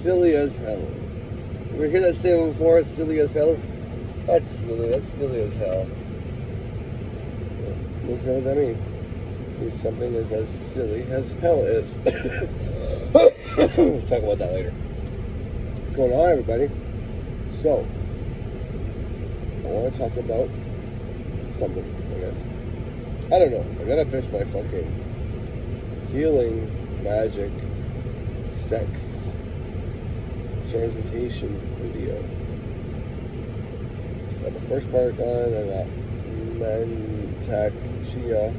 silly as hell. You ever hear that statement before? It's silly as hell? That's silly as hell. What does that mean? It means something is as silly as hell is. We'll talk about that later. What's going on, everybody? So, I want to talk about something, I guess. I don't know. I gotta finish my fucking healing, magic, sex, transmutation video. Got the first part done. I got Mantak Chia.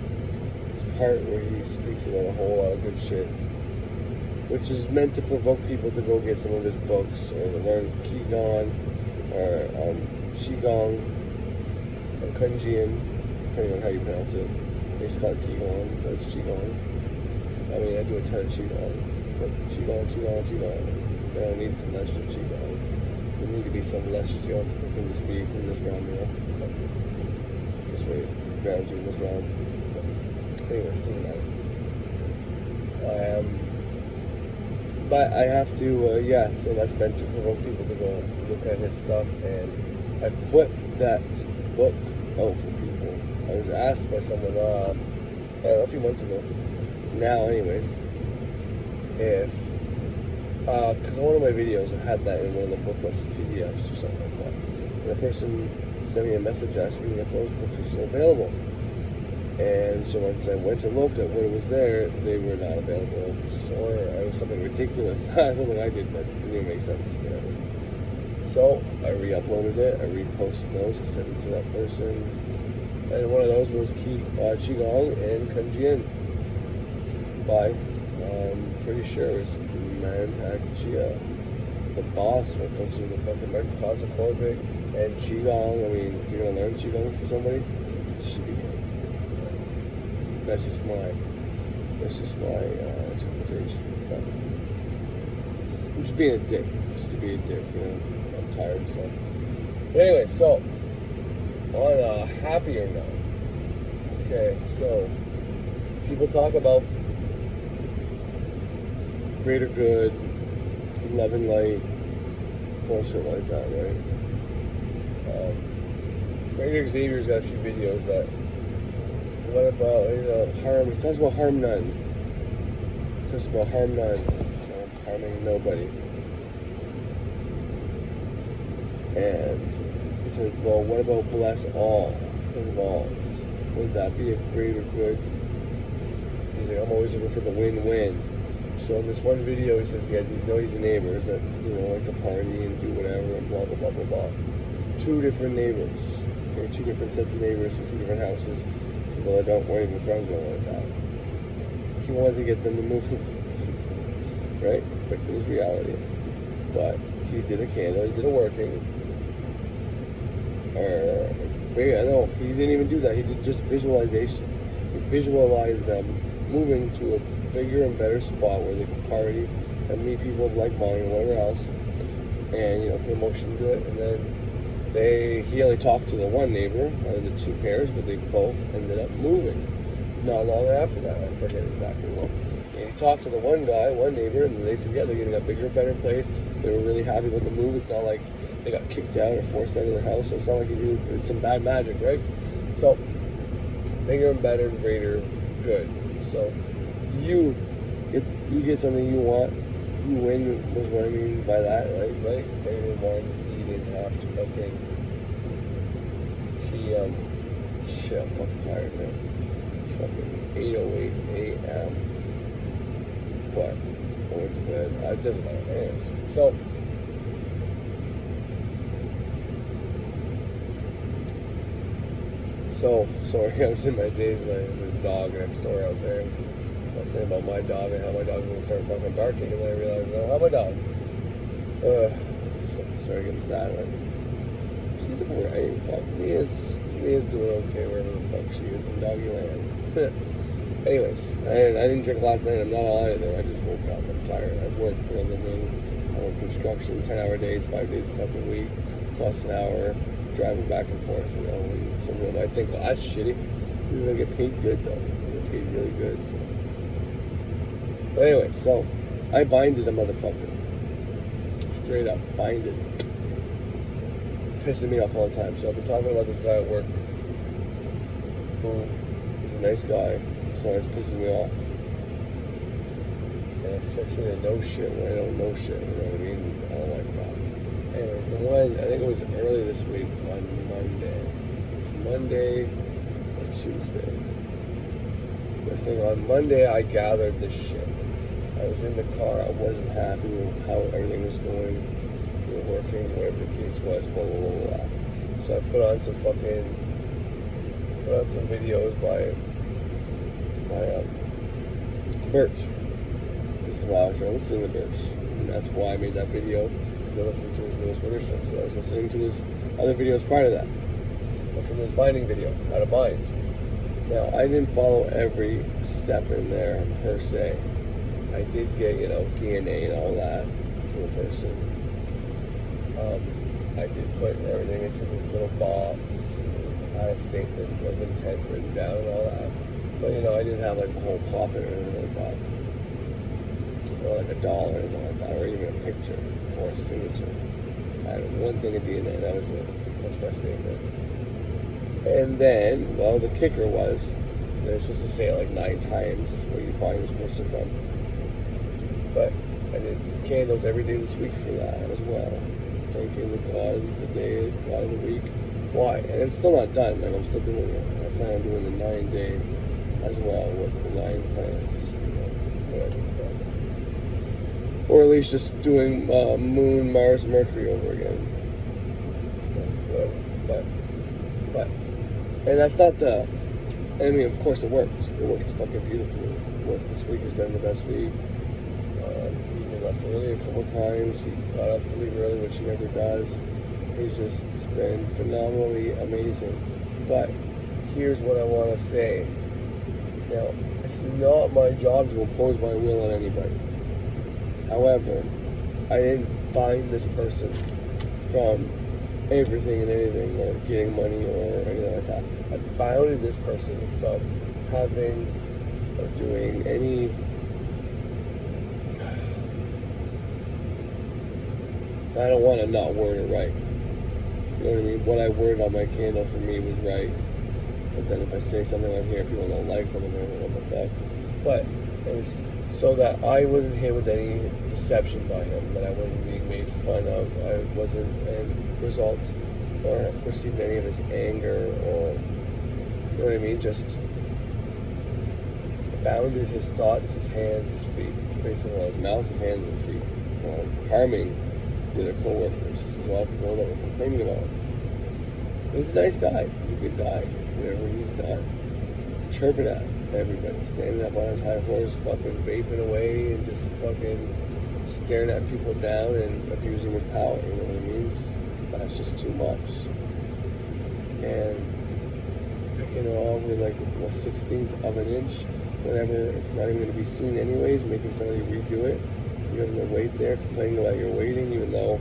This part where he speaks about a whole lot of good shit, which is meant to provoke people to go get some of his books or to learn Qigong or Qigong or Kunjian, depending on how you pronounce it. They just call it Qigong, but it's Qigong. I mean, I do a ton of Qigong. But Qigong. I don't need some less Qigong. There need to be some less Qigong. It can just be in this round, you know. This way, ground you in this round. But anyways, doesn't matter. But I have to, yeah, so that's meant to provoke people to go look at his stuff, and I put that book out for people. I was asked by someone, I don't know, a few months ago, now anyways, if, because one of my videos, I had that in one of the booklets, PDFs or something like that, and the person sent me a message asking if those books were still available. And so once I went to look at what was there, they were not available. Or it was something ridiculous. Something I did that didn't even make sense. Whatever. So I re-uploaded it. I reposted those. I sent it to that person. And one of those was Qigong and Kunjian by, pretty sure it was Mantak Chia. The boss when it comes to the fucking microcosm orbit and Qigong. I mean, if you're going to learn Qigong from somebody, it should be him. That's just my interpretation. I'm just being a dick, just to be a dick, you know. I'm tired, so. But anyway, so on a happier note, okay, so people talk about greater good, love and light, bullshit like that, right? Frederick Xavier's got a few videos that. What about, harm? He talks about harm none. He talks about harm none. Harming nobody. And he said, well, what about bless all involved? Would that be a greater good? He's like, I'm always looking for the win-win. So in this one video, he says he had these noisy neighbors that, like to party and do whatever and blah, blah, blah, blah, blah. Two different neighbors. Okay, two different sets of neighbors from two different houses. Well, I weren't even friends with him like that. He wanted to get them to move, right? But it was reality. But he did a candle, he did a working. No, he didn't even do that. He did just visualization. He visualized them moving to a bigger and better spot where they could party and meet people of like mind and whatever else. And, put emotion into it. And then he only talked to the one neighbor, out of the two pairs, but they both ended up moving. Not long after that, I forget exactly what. And he talked to the one neighbor, and they said, yeah, they're getting a bigger, better place. They were really happy with the move. It's not like they got kicked out or forced out of the house, so it's not like he did some bad magic, right? So, bigger and better and greater good. So, you get something you want, you win, was what I mean by that, right? If anyone won, you didn't have to fucking, shit, I'm fucking tired, man. It's fucking 8:08 a.m. But I went to bed. It doesn't matter. Anyways, so I was in my days, there's a dog next door out there. I was saying about my dog and how my dog was gonna start fucking barking, and then I realized, how my dog? So I started getting sad. She's alright. Fuck, Mia's doing okay wherever the fuck she is in doggy land. Anyways, I didn't drink last night. I'm not on either. I just woke up. I'm tired. I've worked for a living. I work construction, 10-hour days, 5 days a fucking week, plus an hour driving back and forth. And some of them might think, well, that's shitty. You're gonna get paid good though. You get paid really good. So. But anyway, so I binded a motherfucker. straight up bind it. Pissing me off all the time. So I've been talking about this guy at work who is a nice guy, so it's pissing me off. And it expects me to know shit when I don't know shit, you know what I mean? I don't like that. Anyways, the one, I think it was early this week on Monday or Tuesday. I think on Monday I gathered this shit. I was in the car, I wasn't happy with how everything was going, working, whatever the case was, blah, blah, blah, blah. So I put on some videos by Birch. This is why I started listening to Birch. And that's why I made that video, because I listened to his newest tradition. So I was listening to his other videos prior to that. Listening to his binding video, how to bind. Now, I didn't follow every step in there per se. I did get, DNA and all that for the person. I did put everything into this little box. I had a statement of intent written down and all that. But, I didn't have like the whole pocket or anything like that. Or like a doll or anything like that. Or even a picture or a signature. I had one thing of DNA, that was it. That's my statement. And then, well, the kicker was, they're supposed to say it like 9 times where you find this person from. But I did candles every day this week for that as well. Thanking the God of the day, God of the week. Why? And it's still not done. Like, I'm still doing it. I plan on doing the 9-day as well with the 9 planets. Whatever. Or at least just doing Moon, Mars, Mercury over again. But, and that's not the. I mean, of course, it worked. It worked fucking beautifully. It worked. This week has been the best week. He left early a couple times. He got us to leave early, which he never does. It's been phenomenally amazing. But here's what I want to say. Now, it's not my job to impose my will on anybody. However, I didn't bind this person from everything and anything, or getting money or anything like that. I bounded this person from having or doing any I don't want to not word it right. You know what I mean? What I worded on my candle for me was right. But then if I say something on here, people don't like them, and they're like, what the fuck? But it was so that I wasn't hit with any deception by him, that I wasn't being made fun of, I wasn't result or received any of his anger, or, you know what I mean? Just bounded his thoughts, his hands, his feet. It's basically his mouth, his hands, and his feet. Harming the other co-workers. There's a lot of people that were complaining about him. He's a nice guy. He's a good guy. Whatever he's not chirping at everybody, standing up on his high horse, fucking vaping away, and just fucking staring at people down and abusing his power. You know what I mean? That's just too much. And picking it all with like a 1/16 of an inch, whenever it's not even going to be seen anyways, making somebody redo it. You have to wait there, complaining about you're waiting, even though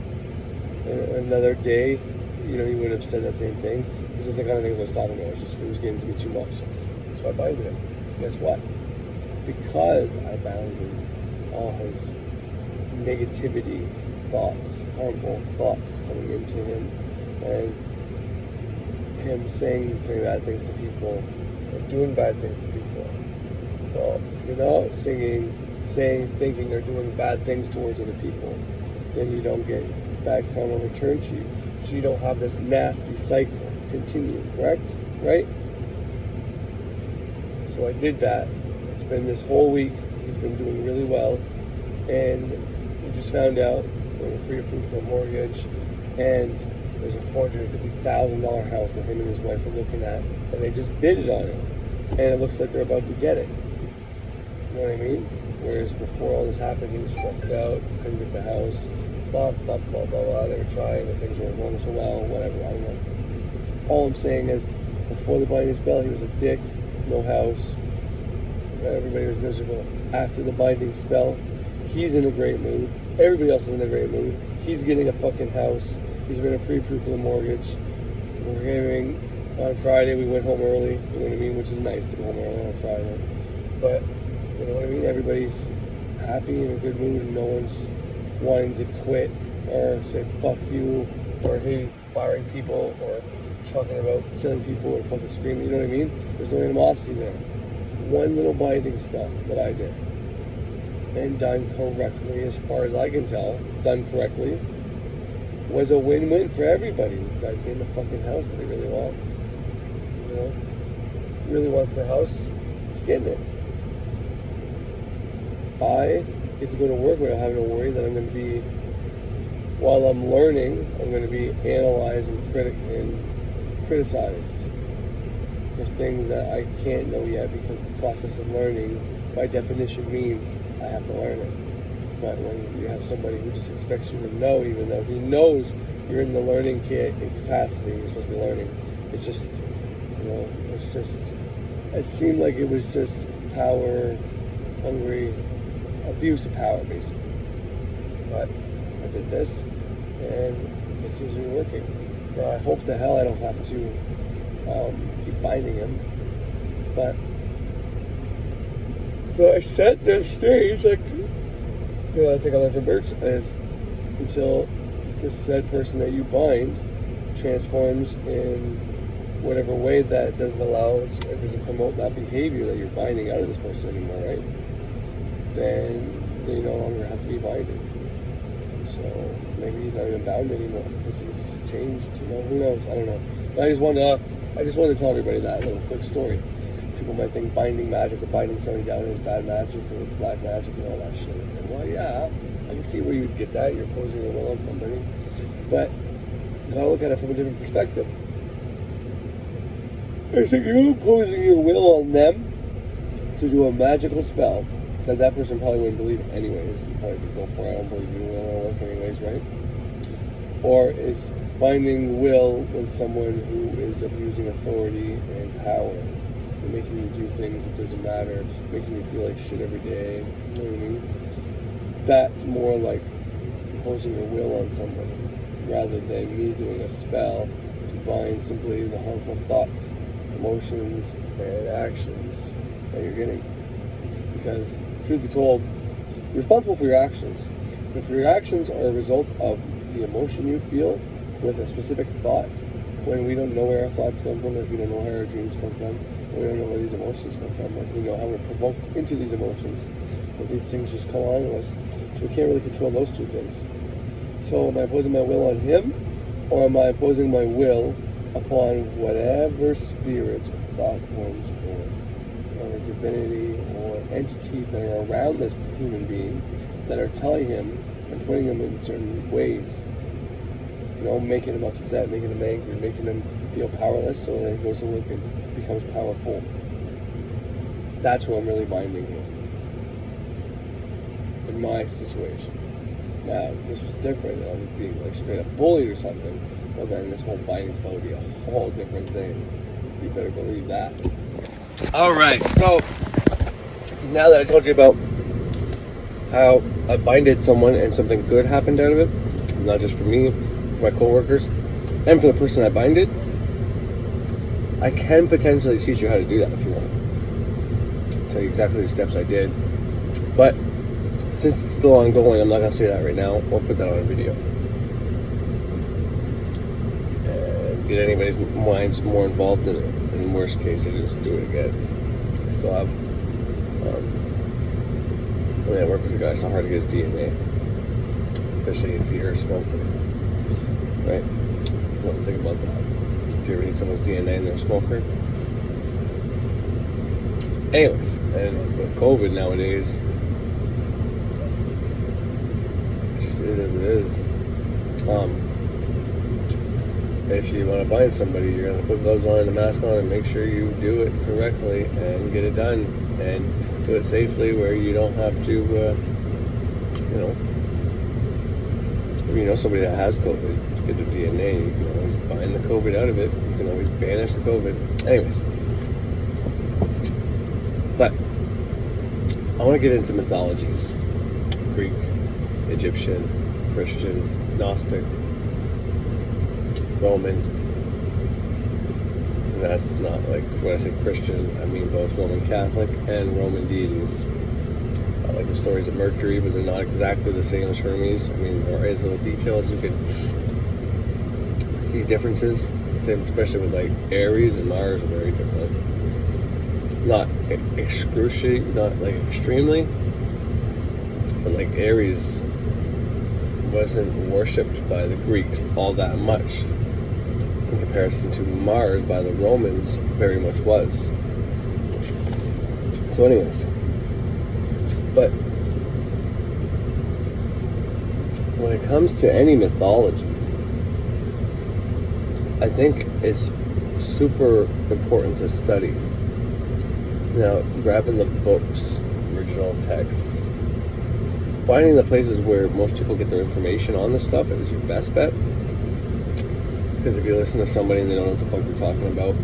another day, you would have said that same thing. These are the kind of things I was talking about. It was getting to be too much. So I binded him. Guess what? Because I bounded all his negativity thoughts, harmful thoughts coming into him, and him saying bad things to people, or doing bad things to people. Well, singing, saying, thinking, or doing bad things towards other people, then you don't get bad karma returned to you. So you don't have this nasty cycle continue, correct? Right? So I did that. It's been this whole week. He's been doing really well. And we just found out we're pre-approved for a mortgage, and there's a $450,000 house that him and his wife are looking at, and they just bid it on it. And it looks like they're about to get it. You know what I mean? Whereas before all this happened, he was stressed out, couldn't get the house, blah, blah, blah, blah, blah. They were trying, and things weren't going so well, whatever, I don't know. All I'm saying is, before the binding spell, he was a dick, no house, everybody was miserable. After the binding spell, he's in a great mood, everybody else is in a great mood, he's getting a fucking house, he's been pre-approved for the mortgage, we're hearing, on Friday we went home early, you know what I mean, which is nice to go home early on Friday, but you know what I mean? Everybody's happy in a good mood, and no one's wanting to quit or say fuck you, or hey, firing people, or talking about killing people, or fucking screaming, you know what I mean? There's no animosity there. One little binding spell that I did, and done correctly, as far as I can tell, done correctly, was a win-win for everybody. This guy's getting the fucking house that he really wants. You know? He really wants the house. He's getting it. I get to go to work without having to worry that I'm going to be, while I'm learning, I'm going to be analyzed and criticized for things that I can't know yet, because the process of learning, by definition, means I have to learn it. But when you have somebody who just expects you to know, even though he knows you're in the learning capacity, you're supposed to be learning, it's just, you know, it seemed like it was just power, hungry, abuse of power, basically. But I did this, and it seems to be working. Now, I hope to hell I don't have to keep binding him, but so I set this stage, like, you know, I think I learned from Birch is until this said person that you bind transforms in whatever way that doesn't allow it doesn't promote that behavior that you're binding out of this person anymore, right? Then they no longer have to be binded. So maybe he's not even bound anymore because he's changed. You know, who knows? I don't know. But I just wanted to tell everybody that little quick story. People might think binding magic or binding somebody down is bad magic or it's black magic and all that shit. It's like, well, yeah, I can see where you would get that. You're imposing your will on somebody. But you gotta look at it from a different perspective. It's like you're imposing your will on them to do a magical spell that person probably wouldn't believe anyways. You probably think, go for it, I don't believe your will will work anyways, right? Or is binding will with someone who is abusing authority and power, making you do things that doesn't matter, making you feel like shit every day, you know what I mean? That's more like imposing your will on somebody, rather than me doing a spell to bind simply the harmful thoughts, emotions, and actions that you're getting. Because, truth be told, you're responsible for your actions. If your actions are a result of the emotion you feel with a specific thought, when we don't know where our thoughts come from, if we don't know where our dreams come from, we don't know where these emotions come from, like we know how we're provoked into these emotions, but these things just come on to us, so we can't really control those two things. So am I imposing my will on him, or am I imposing my will upon whatever spirits, thought forms, or divinity, or entities that are around this human being that are telling him and putting him in certain ways, you know, making him upset, making him angry, making him feel powerless, so that he goes to work and becomes powerful. That's who I'm really binding here in my situation. Now, if this was different, and I was being like straight up bullied or something, well then this whole binding spell would be a whole different thing. You better believe that. Alright, so now that I told you about how I binded someone and something good happened out of it, not just for me, for my coworkers, and for the person I binded, I can potentially teach you how to do that if you want. I'll tell you exactly the steps I did. But since it's still ongoing, I'm not going to say that right now or put that on a video. And get anybody's minds more involved in it. In the worst case, I just do it again. I still have, I work with a guy, it's not hard to get his DNA. Especially if you're a smoker. Right? Don't think about that. If you ever need someone's DNA and they're a smoker. Anyways, and with COVID nowadays, it just is as it is. If you want to bind somebody, you're going to put gloves on and a mask on and make sure you do it correctly and get it done and do it safely where you don't have to, you know, if you know somebody that has COVID, get their DNA, you can always bind the COVID out of it. You can always banish the COVID. Anyways. But I want to get into mythologies. Greek, Egyptian, Christian, Gnostic, Roman. And that's not like, when I say Christian, I mean both Roman Catholic and Roman deities. I like the stories of Mercury, but they're not exactly the same as Hermes. I mean, there is little details you can see differences. Same, especially with like Aries and Mars are very different. Not excruciating, not like extremely, but like Aries wasn't worshipped by the Greeks all that much in comparison to Mars by the Romans very much was. So anyways, but when it comes to any mythology, I think it's super important to study. Now, grabbing the books, original texts, finding the places where most people get their information on this stuff is your best bet. Because if you listen to somebody and they don't know what the fuck they're talking about,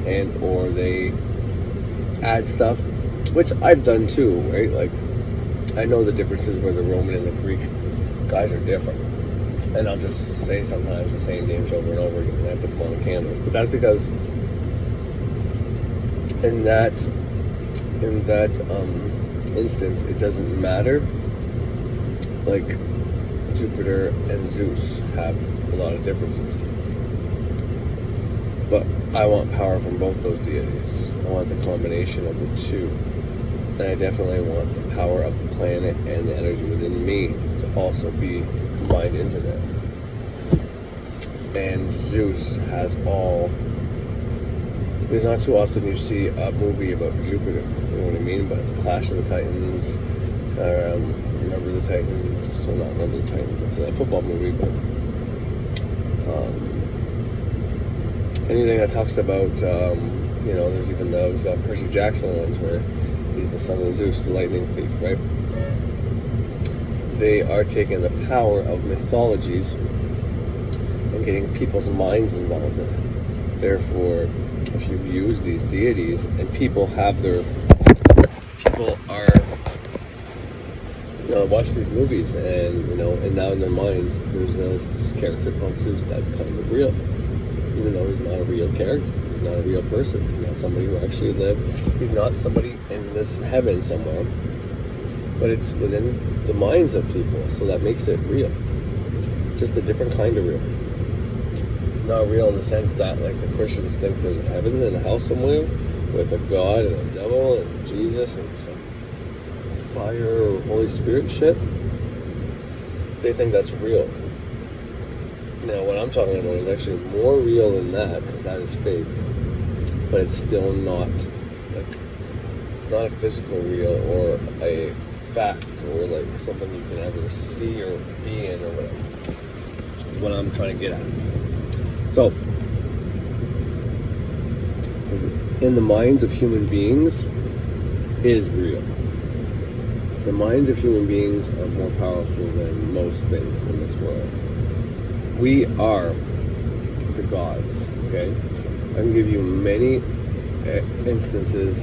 and or they add stuff, which I've done too, right? Like, I know the differences where the Roman and the Greek guys are different. And I'll just say sometimes the same names over and over again, and I put them on the canvas. But that's because in that instance, it doesn't matter. Like, Jupiter and Zeus have a lot of differences. But I want power from both those deities. I want the combination of the two. And I definitely want the power of the planet and the energy within me to also be combined into that. And Zeus has all. There's not too often you see a movie about Jupiter, you know what I mean? But Clash of the Titans, Remember the Titans, well, not Remember the Titans, it's a football movie, but anything that talks about, there's even those Percy Jackson ones where he's the son of Zeus, the lightning thief, right? They are taking the power of mythologies and getting people's minds involved in it. Therefore, if you use these deities and people are, watch these movies and now in their minds there's this character called Zeus that's kind of real, even though he's not a real character, he's not a real person, he's not somebody who actually lived, he's not somebody in this heaven somewhere, but it's within the minds of people, so that makes it real, just a different kind of real. Not real in the sense that like the Christians think there's a heaven and a hell somewhere with a God and a devil and Jesus and some fire or Holy Spirit shit. They think that's real. Now what I'm talking about is actually more real than that, because that is fake, but it's still not like, it's not a physical real or a fact or like something you can ever see or be in or whatever. That's what I'm trying to get at. So, in the minds of human beings is real. The minds of human beings are more powerful than most things in this world. We are the gods, okay? I can give you many instances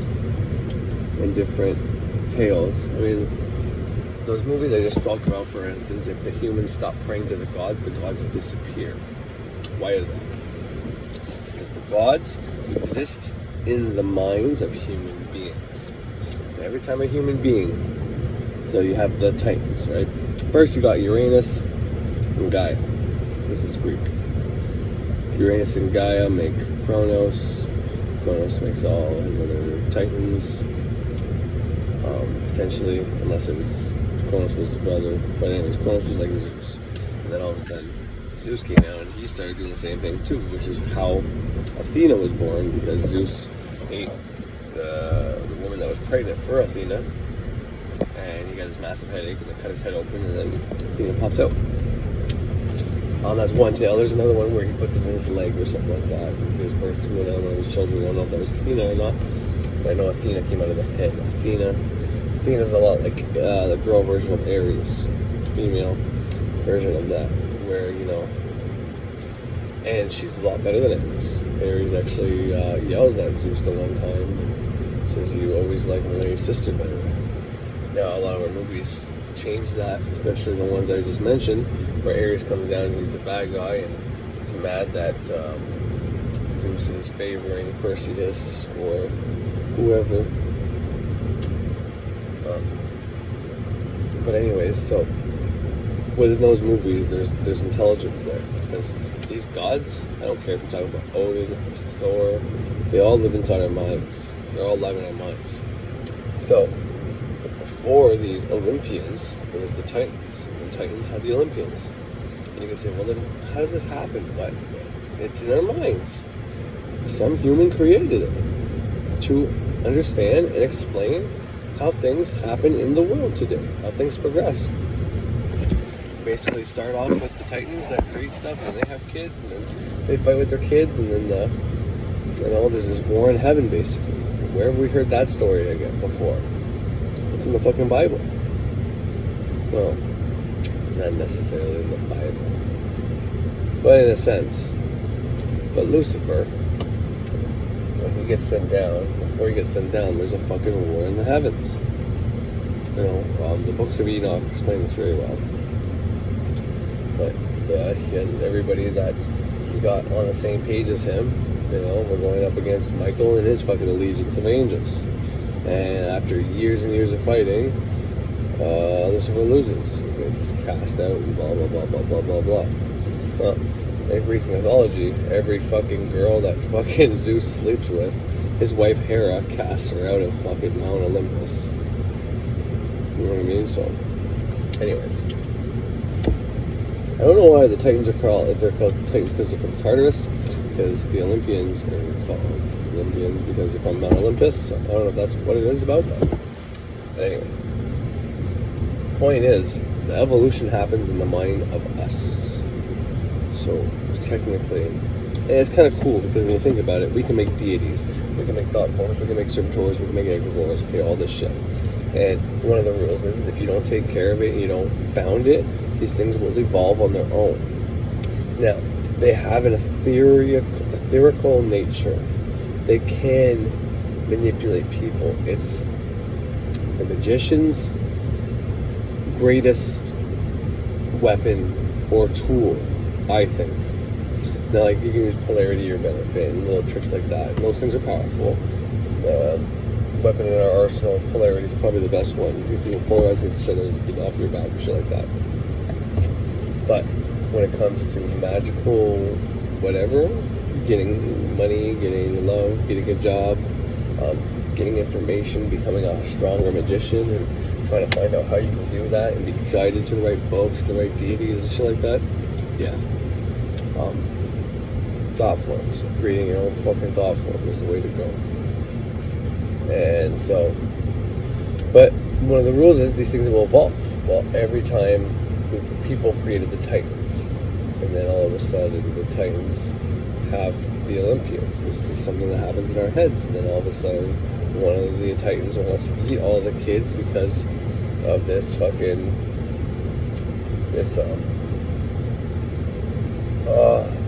in different tales. I mean, those movies I just spoke about, for instance, if the humans stop praying to the gods disappear. Why is that? Because the gods exist in the minds of human beings. And every time a human being, so you have the Titans, right? First you got Uranus and Gaia. This is Greek. Uranus and Gaia make Kronos. Kronos makes all his other Titans. Potentially, unless it was Kronos was the brother. But anyways, Kronos was like Zeus. And then all of a sudden, Zeus came out and he started doing the same thing too, which is how Athena was born, because Zeus ate the woman that was pregnant for Athena, and he got this massive headache and they cut his head open and then Athena pops out. That's one tale. There's another one where he puts it in his leg or something like that. He gives birth to one of his children. I don't know if that was Athena or not, but I know Athena came out of the head. Athena's a lot like the girl version of Ares, female version of that, where and she's a lot better than Ares. Ares actually yells at Zeus the one time, says you always like my sister better. Now a lot of our movies change that, especially the ones I just mentioned, where Ares comes down and he's the bad guy and he's mad that Zeus is favoring Perseus or whoever. But anyways, so within those movies, there's intelligence there, because these gods, I don't care if you're talking about Odin or Thor, they all live inside our minds. They're all alive in our minds. So before these Olympians, it was the Titans. And the Titans had the Olympians. And you can say, well, then how does this happen? But it's in our minds. Some human created it to understand and explain how things happen in the world today, how things progress. Basically start off with the Titans that create stuff, and they have kids, and then they fight with their kids, and then there's this war in heaven, basically. Where have we heard that story again before? It's in the fucking Bible. Well, not necessarily in the Bible, but in a sense. But Lucifer, when he gets sent down, before he gets sent down, there's a fucking war in the heavens. The books of Enoch explain this very well. But he had everybody that he got on the same page as him. We're going up against Michael and his fucking legions of angels. And after years and years of fighting, Lucifer loses. He gets cast out and blah, blah, blah, blah, blah, blah, blah. Well, in Greek mythology, every fucking girl that fucking Zeus sleeps with, his wife Hera casts her out of fucking Mount Olympus. You know what I mean? So, anyways. I don't know why the Titans are called, if they're called Titans because they're from Tartarus, because the Olympians are called Olympians because they're from Mount Olympus. So I don't know if that's what it is about that. But anyways, point is, the evolution happens in the mind of us. So technically, and it's kind of cool because when you think about it, we can make deities, we can make thought forms, we can make servitors, we can make egregores, okay, all this shit. And one of the rules is if you don't take care of it and you don't bound it, these things will evolve on their own. Now, they have an etherical nature. They can manipulate people. It's the magician's greatest weapon or tool, I think. Now, like, you can use polarity to your benefit and little tricks like that. And those things are powerful. Weapon in our arsenal, polarity is probably the best one. You can polarize against each other and get off your back and shit like that. But when it comes to magical whatever, getting money, getting love, getting a job, getting information, becoming a stronger magician, and trying to find out how you can do that and be guided to the right books, the right deities and shit like that, yeah. Thought forms. Creating your own fucking thought form is the way to go. And so, but one of the rules is these things will evolve. Well, every time people created the Titans, and then all of a sudden the Titans have the Olympians. This is something that happens in our heads, and then all of a sudden one of the Titans wants to eat all the kids because of this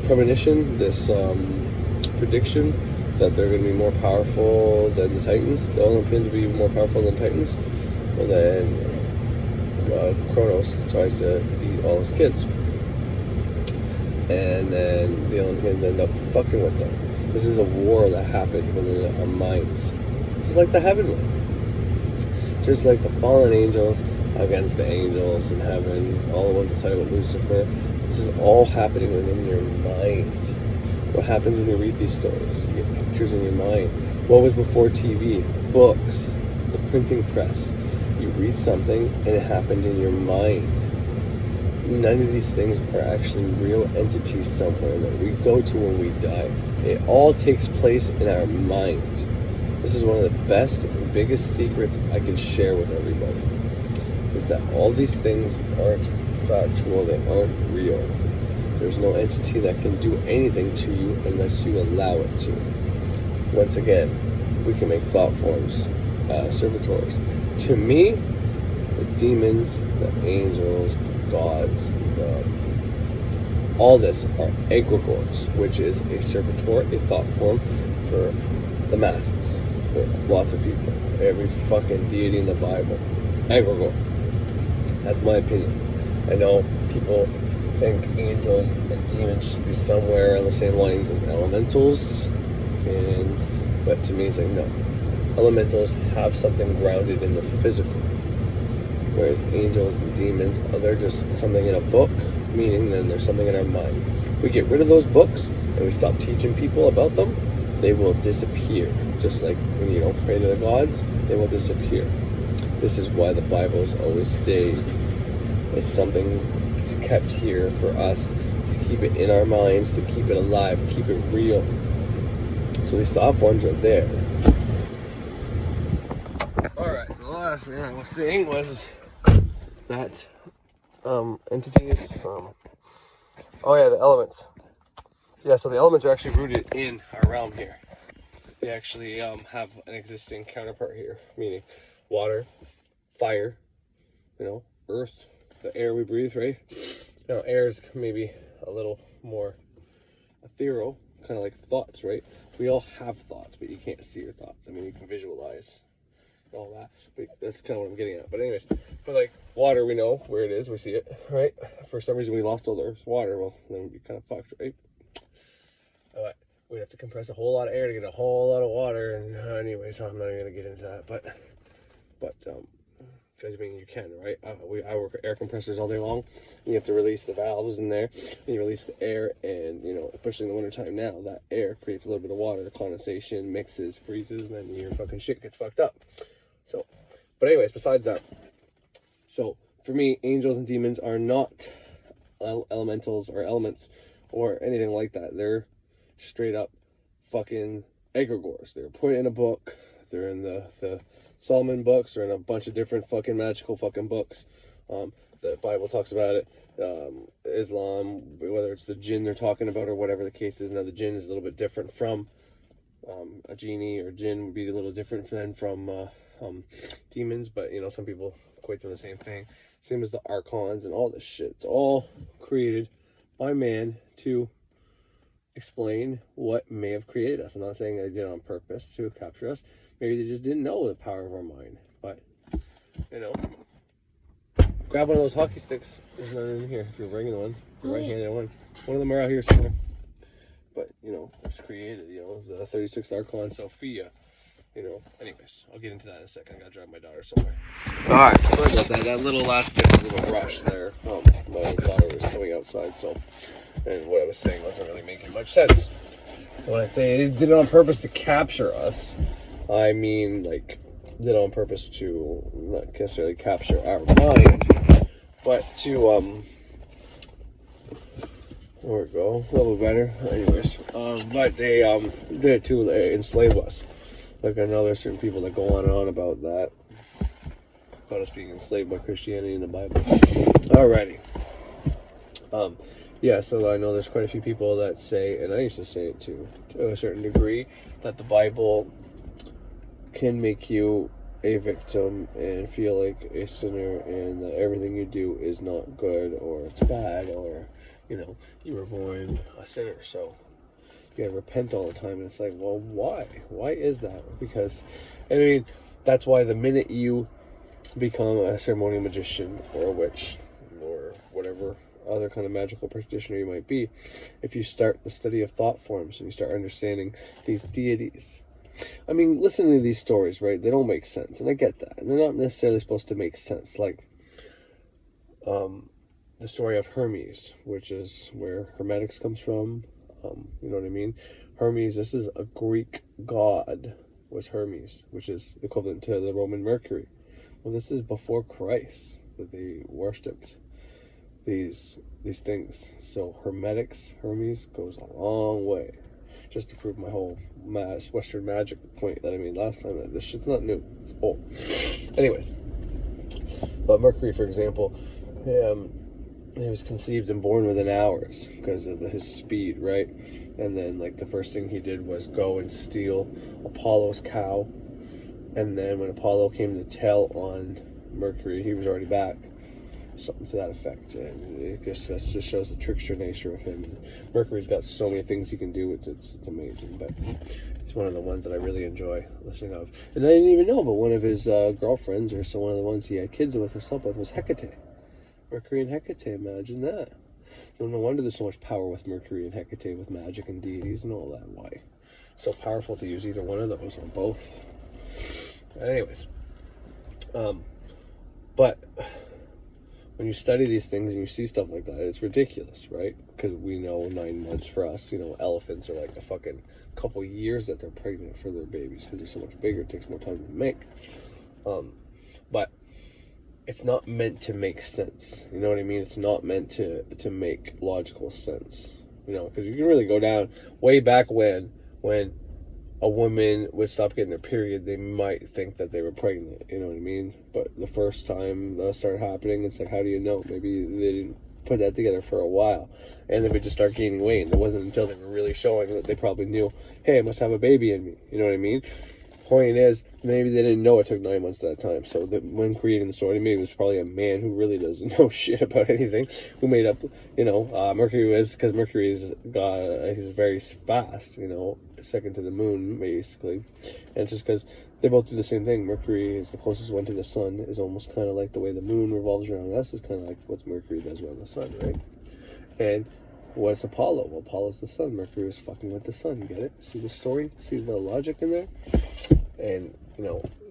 premonition, this prediction that they're going to be more powerful than the Titans. The Olympians will be more powerful than Titans. Well, then Kronos tries to eat all his kids, and then the Olympians end up fucking with them. This is a war that happened within our minds, just like the heavenly, just like the fallen angels against the angels in heaven, all the ones decided with Lucifer. This is all happening within your mind. What happens when you read these stories? You get pictures in your mind. What was before TV? Books, the printing press. You read something and it happened in your mind. None of these things are actually real entities somewhere that we go to when we die. It all takes place in our mind. This is one of the best and biggest secrets I can share with everybody, is that all these things aren't factual, they aren't real. There's no entity that can do anything to you unless you allow it to. Once again, we can make thought forms, servitors. To me, the demons, the angels, the gods, all this are egregores, which is a servitor, a thought form for the masses, for lots of people. Every fucking deity in the Bible, egregore. That's my opinion. I know people think angels and demons should be somewhere on the same lines as elementals, but to me it's like, no. Elementals have something grounded in the physical. Whereas angels and demons, they're just something in a book, meaning then there's something in our mind. If we get rid of those books and we stop teaching people about them, they will disappear. Just like when you don't pray to the gods, they will disappear. This is why the Bibles always stay. It's something kept here for us to keep it in our minds, to keep it alive, keep it real. So these thought forms are there. Alright, so the last thing I was saying was that entities, oh yeah, the elements. Yeah, so the elements are actually rooted in our realm here. They actually have an existing counterpart here, meaning water, fire, earth, the air we breathe, right? Now, air is maybe a little more ethereal, kind of like thoughts, right? We all have thoughts, but you can't see your thoughts. I mean, you can visualize all that, but that's kind of what I'm getting at. But anyways, but like water, we know where it is, we see it, right? For some reason we lost all the water, well, then we'd be kind of fucked, right? We'd have to compress a whole lot of air to get a whole lot of water, and anyways, I'm not even gonna get into that, but because I mean you can, right? I work with air compressors all day long. You have to release the valves in there, and you release the air, and especially in the wintertime now, that air creates a little bit of water, condensation, mixes, freezes, and then your fucking shit gets fucked up. So, but anyways, besides that, so for me, angels and demons are not elementals or elements or anything like that. They're straight up fucking egregores. They're put in a book. They're in the Solomon books. They're in a bunch of different fucking magical fucking books. The Bible talks about it. Islam, whether it's the jinn they're talking about or whatever the case is. Now the jinn is a little bit different from a genie, or jinn would be a little different than from demons, but some people equate them the same thing. Same as the Archons and all this shit. It's all created by man to explain what may have created us. I'm not saying they did it on purpose to capture us. Maybe they just didn't know the power of our mind. But grab one of those hockey sticks. There's none in here. If you're bringing one, the right-handed one. One of them are out here somewhere. But it's created. The 36th Archon, Sophia. Anyways, I'll get into that in a second. I gotta drive my daughter somewhere. Alright, sorry about that. That little last bit was a little rush there. My daughter was coming outside, and what I was saying wasn't really making much sense. So when I say it did it on purpose to capture us, I mean like did it on purpose to not necessarily capture our mind, but to there we go, a little better. Anyways, but they did it to enslave us. Like I know there's certain people that go on and on about that, about us being enslaved by Christianity in the Bible. Alrighty. Yeah, so I know there's quite a few people that say, and I used to say it too, to a certain degree, that the Bible can make you a victim and feel like a sinner, and that everything you do is not good, or it's bad, or you were born a sinner, so you gotta repent all the time. And it's like, well, why is that? Because I mean, that's why the minute you become a ceremonial magician or a witch or whatever other kind of magical practitioner you might be, if you start the study of thought forms and you start understanding these deities, I mean, listening to these stories, right, they don't make sense, and I get that, and they're not necessarily supposed to make sense. Like the story of Hermes, which is where Hermetics comes from. You know what I mean? Hermes, this is a Greek god, was Hermes, which is equivalent to the Roman Mercury. Well, this is before Christ that they worshipped these things. So Hermetics, Hermes, goes a long way. Just to prove my whole Western magic point that I made last time, that this shit's not new, it's old. Anyways, but Mercury, for example, he was conceived and born within hours because of his speed, right? And then, like, the first thing he did was go and steal Apollo's cow. And then when Apollo came to tell on Mercury, he was already back. Something to that effect. And I guess that just shows the trickster nature of him. And Mercury's got so many things he can do. It's amazing. But he's one of the ones that I really enjoy listening of. And I didn't even know, but one of his girlfriends, or one of the ones he had kids with or slept with, was Hecate. Mercury and Hecate, imagine that. No wonder there's so much power with Mercury and Hecate, with magic and deities and all that. Why? So powerful to use either one of those or both. Anyways, But when you study these things and you see stuff like that, it's ridiculous, right? Because we know 9 months for us, elephants are like a fucking couple years that they're pregnant for their babies because they're so much bigger. It takes more time to make. But it's not meant to make sense. You know what I mean? It's not meant to make logical sense. Because you can really go down way back when a woman would stop getting their period, they might think that they were pregnant. You know what I mean? But the first time that started happening, it's like, how do you know? Maybe they didn't put that together for a while, and they would just start gaining weight. And it wasn't until they were really showing that they probably knew, hey, I must have a baby in me. You know what I mean? Point is, maybe they didn't know it took 9 months at that time. So when creating the story, maybe it was probably a man who really doesn't know shit about anything, who made up, Mercury was, because Mercury is, he's very fast, second to the moon, basically. And it's just because they both do the same thing. Mercury is the closest one to the sun, is almost kind of like the way the moon revolves around us, is kind of like what Mercury does around the sun, right? And what's Apollo? Well, Apollo's the sun. Mercury is fucking with the sun. You get it? See the story? See the logic in there? And,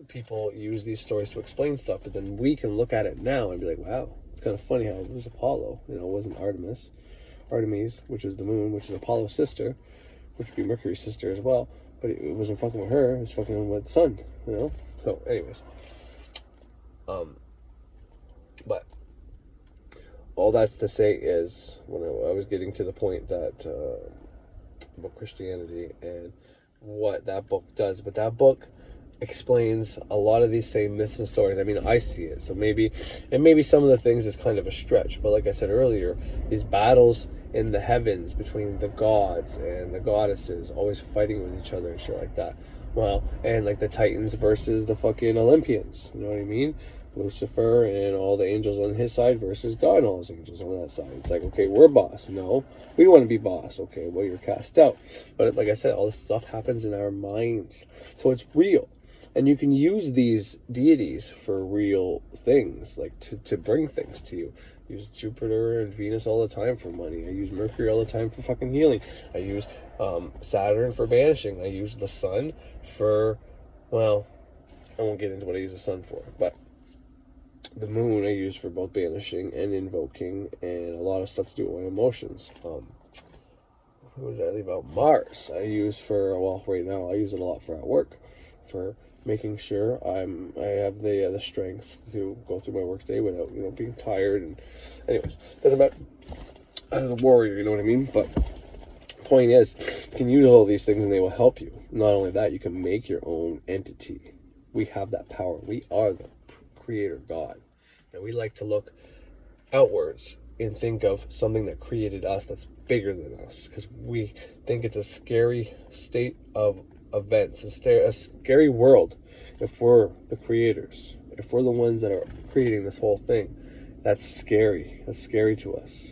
people use these stories to explain stuff, but then we can look at it now and be like, wow, it's kind of funny how it was Apollo. It wasn't Artemis, which is the moon, which is Apollo's sister, which would be Mercury's sister as well, but it wasn't fucking with her, it was fucking with the sun, So, anyways. But all that's to say is, when I was getting to the point that about Christianity and what that book does, but that book explains a lot of these same myths and stories. I mean, I see it, so maybe some of the things is kind of a stretch, but like I said earlier, these battles in the heavens between the gods and the goddesses always fighting with each other and shit like that. Well, and like the Titans versus the fucking Olympians, you know what I mean? Lucifer and all the angels on his side versus God and all his angels on that side. It's like, okay, we're boss. No, we want to be boss. Okay, well, you're cast out. But like I said, all this stuff happens in our minds. So it's real. And you can use these deities for real things, like to bring things to you. I use Jupiter and Venus all the time for money. I use Mercury all the time for fucking healing. I use Saturn for banishing. I use the sun for, well, I won't get into what I use the sun for, but the moon I use for both banishing and invoking, and a lot of stuff to do with my emotions. Who did I leave out? Mars I use for, well, right now I use it a lot for at work, for making sure I have the strength to go through my workday without being tired. And anyways, doesn't matter. As a warrior, you know what I mean. But point is, you can use all these things and they will help you. Not only that, you can make your own entity. We have that power. We are the creator God, and we like to look outwards and think of something that created us that's bigger than us, because we think it's a scary state of events, a scary world. If we're the creators, if we're the ones that are creating this whole thing, that's scary. That's scary to us,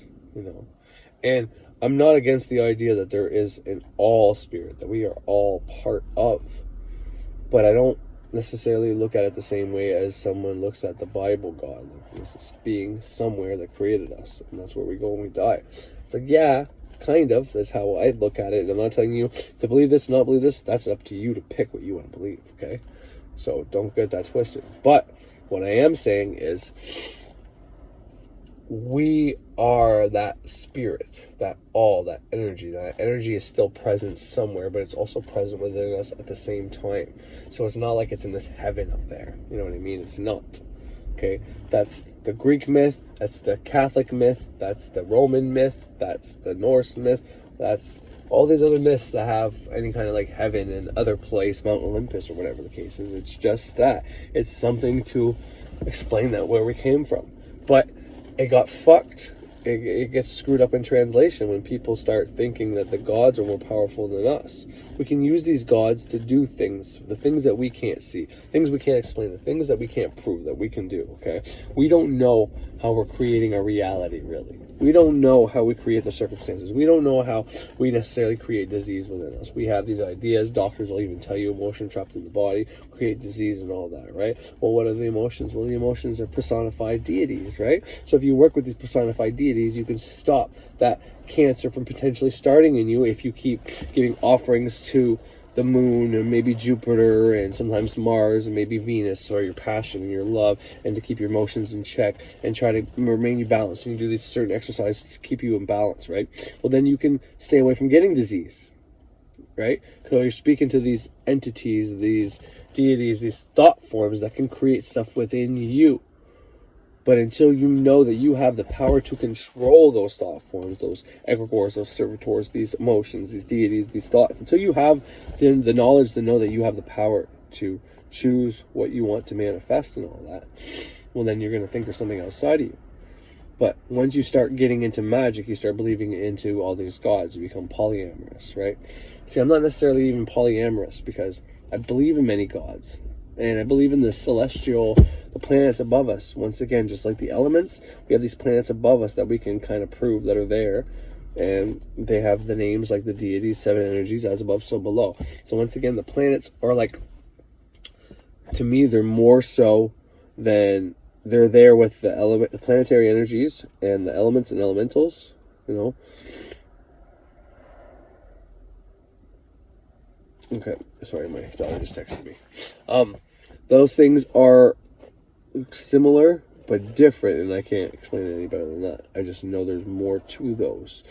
And I'm not against the idea that there is an all spirit, that we are all part of, but I don't necessarily look at it the same way as someone looks at the Bible God. Like, there's this being somewhere that created us, and that's where we go when we die. It's like, yeah, kind of. That's how I look at it. And I'm not telling you to believe this, not believe this. That's up to you to pick what you want to believe, okay? So don't get that twisted. But what I am saying is, we are that spirit, that energy. That energy is still present somewhere, but it's also present within us at the same time. So it's not like it's in this heaven up there. You know what I mean? It's not. Okay? That's the Greek myth, that's the Catholic myth, that's the Roman myth, that's the Norse myth, that's all these other myths that have any kind of like heaven and other place, Mount Olympus or whatever the case is. It's just that. It's something to explain that where we came from. But it got fucked. It gets screwed up in translation when people start thinking that the gods are more powerful than us. We can use these gods to do things, the things that we can't see, things we can't explain, the things that we can't prove that we can do, okay? We don't know how we're creating our reality, really. We don't know how we create the circumstances. We don't know how we necessarily create disease within us. We have these ideas. Doctors will even tell you emotion trapped in the body create disease and all that, right? Well, what are the emotions? Well, the emotions are personified deities, right? So if you work with these personified deities, you can stop that cancer from potentially starting in you if you keep giving offerings to the moon, or maybe Jupiter, and sometimes Mars, and maybe Venus, or your passion and your love, and to keep your emotions in check and try to remain you balanced. And you do these certain exercises to keep you in balance, right? Well, then you can stay away from getting disease, right? So you're speaking to these entities, these deities, these thought forms that can create stuff within you. But until you know that you have the power to control those thought forms, those egregores, those servitors, these emotions, these deities, these thoughts, until you have the knowledge to know that you have the power to choose what you want to manifest and all that, well, then you're going to think there's something outside of you. But once you start getting into magic, you start believing into all these gods, you become polyamorous, right? See, I'm not necessarily even polyamorous because I believe in many gods. And I believe in the planets above us. Once again, just like the elements, we have these planets above us that we can kind of prove that are there. And they have the names like the deities, 7 energies, as above, so below. So once again, the planets are like, to me, they're more so than, they're there with the planetary energies and the elements and elementals, you know. Okay, sorry, my daughter just texted me. Those things are similar but different, and I can't explain it any better than that. I just know there's more to those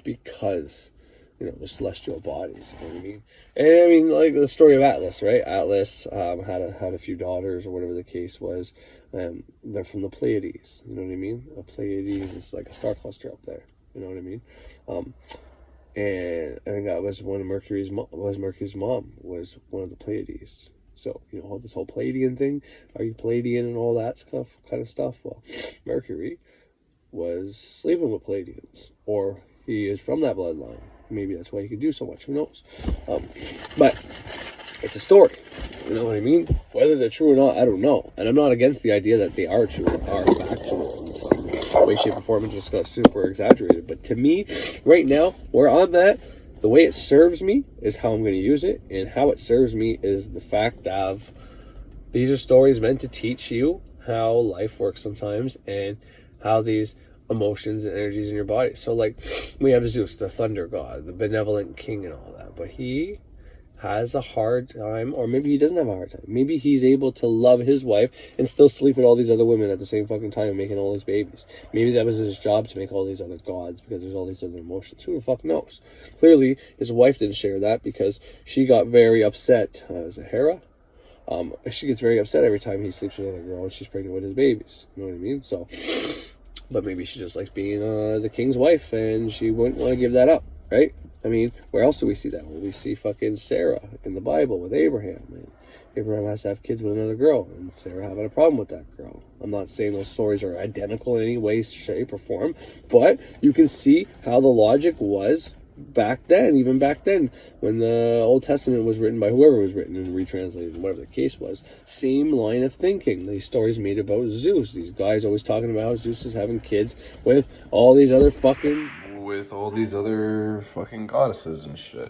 because, you know, the celestial bodies. You know what I mean? And I mean, like the story of Atlas, right? Atlas had a few daughters or whatever the case was. They're from the Pleiades. You know what I mean? A Pleiades is like a star cluster up there. You know what I mean? And I think that was one of Mercury's mom was one of the Pleiades. So, you know, this whole Pleiadian thing, are you Pleiadian and all that stuff, kind of stuff? Well, Mercury was sleeping with Pleiadians, or he is from that bloodline. Maybe that's why he could do so much, who knows? But it's a story, you know what I mean? Whether they're true or not, I don't know. And I'm not against the idea that they are true, or are factual in some way, shape, or form, and just got super exaggerated. But to me, right now, where I'm at, the way it serves me is how I'm going to use it, and how it serves me is the fact of these are stories meant to teach you how life works sometimes, and how these emotions and energies in your body. So, like, we have Zeus, the thunder god, the benevolent king and all that, but he has a hard time, or maybe he doesn't have a hard time. Maybe he's able to love his wife and still sleep with all these other women at the same fucking time and making all his babies. Maybe that was his job, to make all these other gods, because there's all these other emotions. Who the fuck knows? Clearly, his wife didn't share that, because she got very upset. Is it Hera? She gets very upset every time he sleeps with another girl and she's pregnant with his babies. You know what I mean? So, but maybe she just likes being the king's wife, and she wouldn't want to give that up, right? I mean, where else do we see that? Well, we see fucking Sarah in the Bible with Abraham. And Abraham has to have kids with another girl, and Sarah having a problem with that girl. I'm not saying those stories are identical in any way, shape, or form, but you can see how the logic was back then, even back then, when the Old Testament was written by whoever was written and retranslated, whatever the case was. Same line of thinking. These stories made about Zeus. These guys always talking about how Zeus is having kids with all these other fucking goddesses and shit.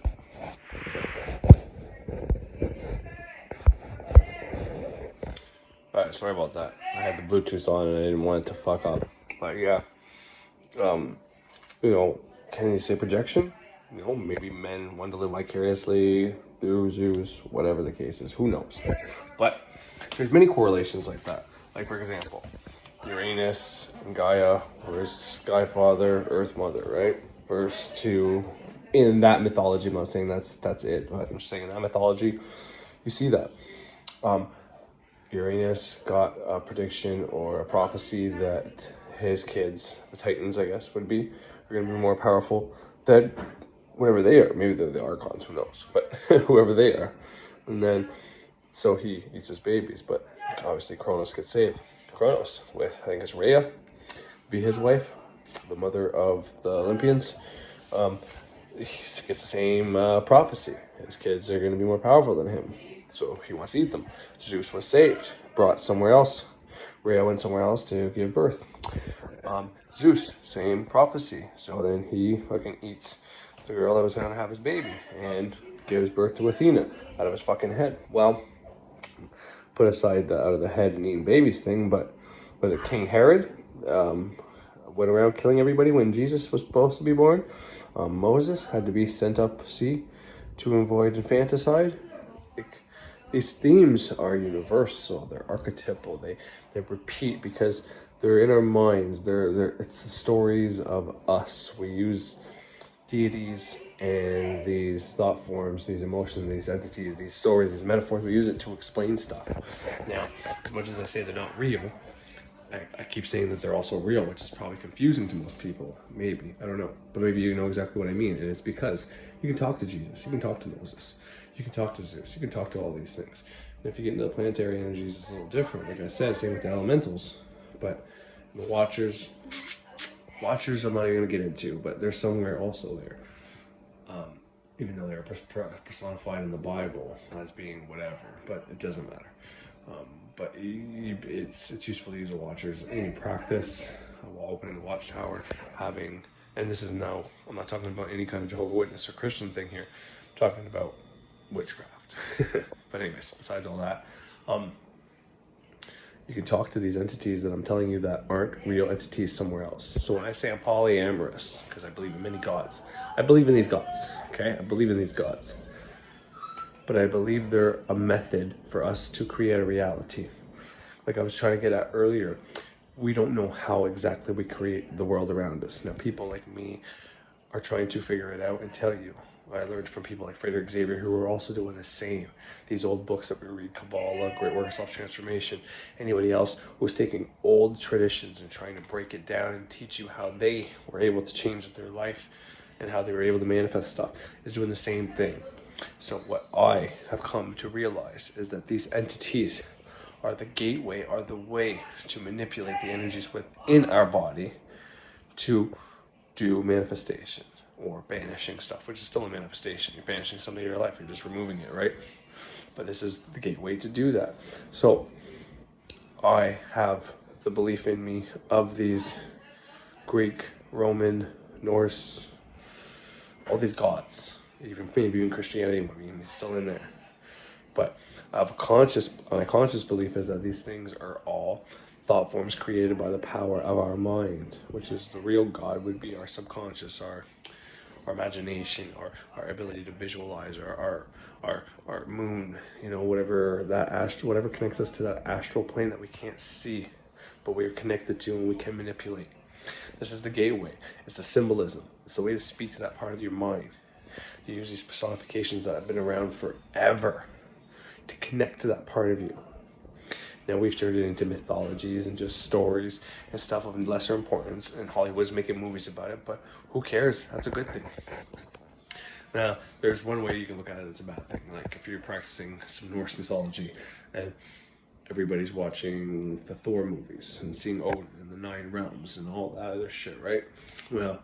Alright, sorry about that. I had the Bluetooth on and I didn't want it to fuck up. But yeah, you know, can you say projection? You know, maybe men want to live vicariously through Zeus, whatever the case is, who knows? But there's many correlations like that. Like, for example, Uranus and Gaia, where's Sky Father, Earth Mother, right? Verse 2, in that mythology, I'm not saying that's it, but I'm just saying in that mythology, you see that. Uranus got a prediction or a prophecy that his kids, the Titans, I guess, are going to be more powerful than whatever they are. Maybe they're the Archons, who knows? But whoever they are. And then, so he eats his babies, but obviously Kronos gets saved. Kronos, with, I think it's Rhea, be his wife, the mother of the Olympians. He gets the same prophecy. His kids are going to be more powerful than him, so he wants to eat them. Zeus was saved, brought somewhere else. Rhea went somewhere else to give birth. Zeus, same prophecy. So then he fucking eats the girl that was going to have his baby and gives birth to Athena out of his fucking head. Well, put aside the out of the head and eating babies thing, but was it King Herod? Went around killing everybody when Jesus was supposed to be born. Moses had to be sent up sea to avoid infanticide. Like, these themes are universal. They're archetypal. They repeat because they're in our minds. It's the stories of us. We use deities and these thought forms, these emotions, these entities, these stories, these metaphors. We use it to explain stuff. Now, as much as I say they're not real, I keep saying that they're also real, which is probably confusing to most people. Maybe, I don't know, but maybe you know exactly what I mean. And it's because you can talk to Jesus, you can talk to Moses, you can talk to Zeus, you can talk to all these things. And if you get into the planetary energies, it's a little different. Like I said, same with the elementals. But the Watchers, I'm not even going to get into, but they're somewhere also there. Even though they're personified in the Bible as being whatever, but it doesn't matter. But it's useful to use the Watchers in practice while opening the watchtower, having, and this is now, I'm not talking about any kind of Jehovah's Witness or Christian thing here, I'm talking about witchcraft. But anyways, besides all that, you can talk to these entities that I'm telling you that aren't real entities somewhere else. So when I say I'm polyamorous, because I believe in many gods, I believe in these gods, okay? I believe in these gods. But I believe they're a method for us to create a reality. Like I was trying to get at earlier, we don't know how exactly we create the world around us. Now, people like me are trying to figure it out and tell you. I learned from people like Frederick Xavier who are also doing the same. These old books that we read, Kabbalah, Great Work of Self-Transformation, anybody else who's taking old traditions and trying to break it down and teach you how they were able to change their life and how they were able to manifest stuff is doing the same thing. So what I have come to realize is that these entities are the gateway, are the way to manipulate the energies within our body to do manifestation or banishing stuff, which is still a manifestation. You're banishing something in your life, you're just removing it, right? But this is the gateway to do that. So I have the belief in me of these Greek, Roman, Norse, all these gods. Even maybe in Christianity, I mean, it's still in there. But my conscious belief is that these things are all thought forms created by the power of our mind, which is the real God would be our subconscious, our imagination, our ability to visualize, our moon, you know, whatever whatever connects us to that astral plane that we can't see, but we're connected to and we can manipulate. This is the gateway. It's the symbolism. It's the way to speak to that part of your mind. You use these personifications that have been around forever to connect to that part of you. Now we've turned it into mythologies and just stories and stuff of lesser importance, and Hollywood's making movies about it, but who cares? That's a good thing. Now, there's one way you can look at it as a bad thing. Like if you're practicing some Norse mythology and everybody's watching the Thor movies and seeing Odin and the 9 realms and all that other shit, right? Well,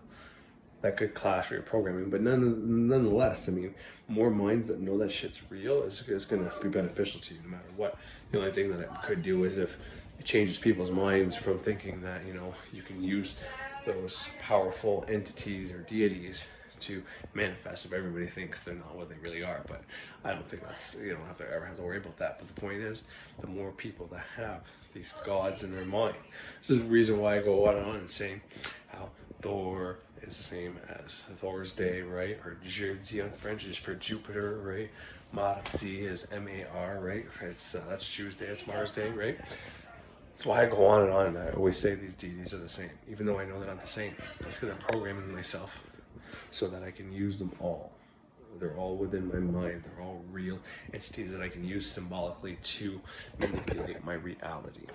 that could clash with your programming, but nonetheless, I mean, more minds that know that shit's real is going to be beneficial to you no matter what. The only thing that it could do is if it changes people's minds from thinking that, you know, you can use those powerful entities or deities to manifest if everybody thinks they're not what they really are. But I don't think that's, you don't ever have to worry about that. But the point is, the more people that have these gods in their mind, this is the reason why I go on and on and saying how Thor is the same as Thor's Day, right? Or Jeudi in French is for Jupiter, right? Mardi is M-A-R, right? It's that's Tuesday, it's Mars Day, right? That's why I go on and on, and I always say these deities are the same, even though I know they're not the same. That's because I'm programming myself so that I can use them all. They're all within my mind. They're all real entities that I can use symbolically to manipulate my reality.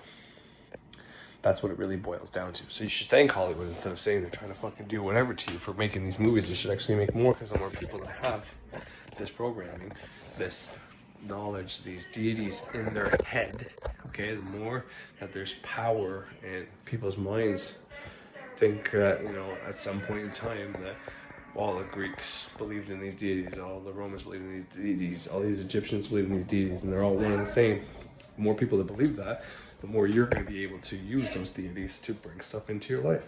That's what it really boils down to. So you should thank Hollywood instead of saying they're trying to fucking do whatever to you for making these movies. They should actually make more, because the more people that have this programming, this knowledge, these deities in their head, okay, the more that there's power in people's minds think that, you know, at some point in time that all the Greeks believed in these deities, all the Romans believed in these deities, all these Egyptians believed in these deities, and they're all one and the same. The more people that believe that, the more you're going to be able to use those deities to bring stuff into your life.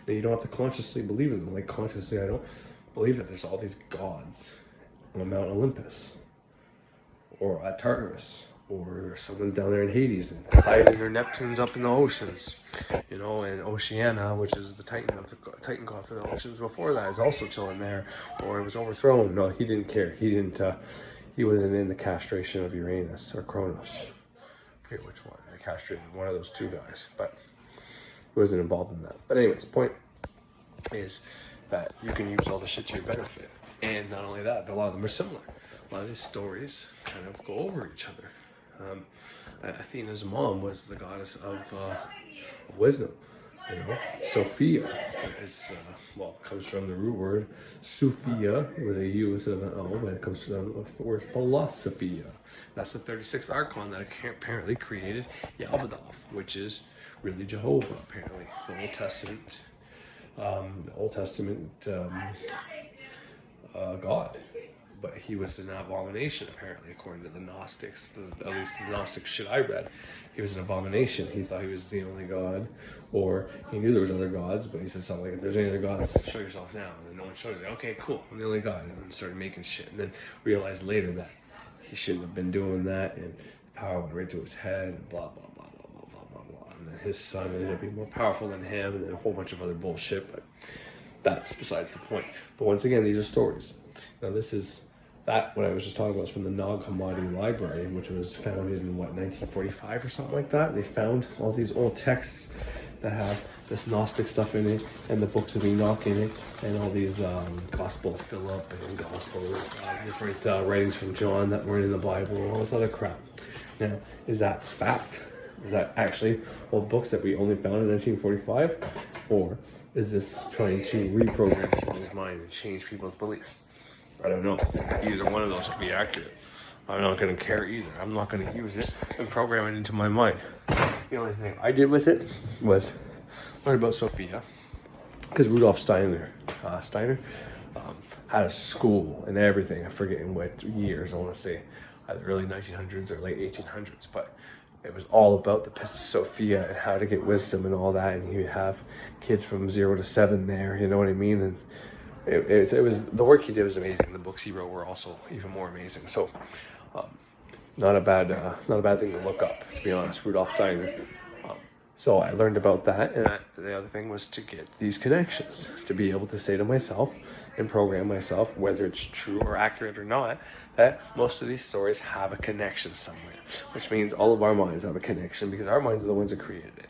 And you don't have to consciously believe in them. Like consciously, I don't believe that there's all these gods on Mount Olympus or at Tartarus or someone's down there in Hades, and Poseidon or Neptune's up in the oceans, you know, and Oceania, which is the Titan god for the oceans before that, is also chilling there, or it was overthrown. No, he didn't care. He wasn't in the castration of Uranus or Cronus. I forget which one. I castrated one of those two guys, but he wasn't involved in that. But anyways, the point is that you can use all the shit to your benefit. And not only that, but a lot of them are similar. A lot of these stories kind of go over each other. Athena's mom was the goddess of wisdom. You know, Sophia is, comes from the root word Sophia, with a U instead of an O, and it comes from the word philosophia. That's the 36th Archon that apparently created Yaldabaoth, which is really Jehovah, apparently. The Old Testament God. But he was an abomination, apparently, according to the Gnostics. At least the Gnostic shit I read. He was an abomination. He thought he was the only God, or he knew there was other gods, but he said something like, if there's any other gods, show yourself now. And then no one shows it. Okay, cool, I'm the only God. And then started making shit. And then realized later that he shouldn't have been doing that, and power went right to his head, and blah, blah, blah, blah, blah, blah, blah, blah. And then his son ended up being more powerful than him, and then a whole bunch of other bullshit, but that's besides the point. But once again, these are stories. Now this is... That, what I was just talking about, is from the Nag Hammadi Library, which was founded in, 1945 or something like that. They found all these old texts that have this Gnostic stuff in it, and the books of Enoch in it, and all these Gospel of Philip and Gospel, different writings from John that weren't in the Bible, and all this other crap. Now, is that fact? Is that actually old books that we only found in 1945? Or is this trying to reprogram people's mind and change people's beliefs? I don't know. Either one of those could be accurate. I'm not going to care either. I'm not going to use it and program it into my mind. The only thing I did with it was learn about Sophia, because Rudolf Steiner had a school and everything. I forget in what years. I want to say either early 1900s or late 1800s, but it was all about the Pistis Sophia and how to get wisdom and all that. And he'd have kids from 0 to 7 there. You know what I mean? And it was, the work he did was amazing. The books he wrote were also even more amazing. So, not a bad thing to look up, to be honest. Rudolf Steiner. So I learned about that, and the other thing was to get these connections, to be able to say to myself and program myself, whether it's true or accurate or not, that most of these stories have a connection somewhere, which means all of our minds have a connection, because our minds are the ones that created it.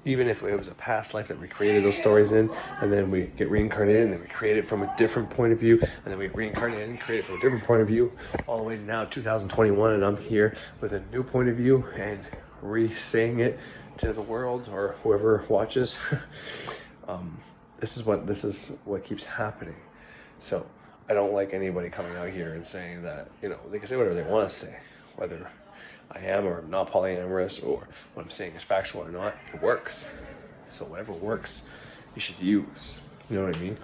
Even if it was a past life that we created those stories in, and then we get reincarnated, and then we create it from a different point of view, and then we reincarnate and create it from a different point of view, all the way to now 2021, and I'm here with a new point of view and re-saying it to the world or whoever watches. This is what keeps happening. So I don't like anybody coming out here and saying that, they can say whatever they want to say, whether I am or I'm not polyamorous, or what I'm saying is factual or not. It works. So whatever works, you should use. You know what I mean?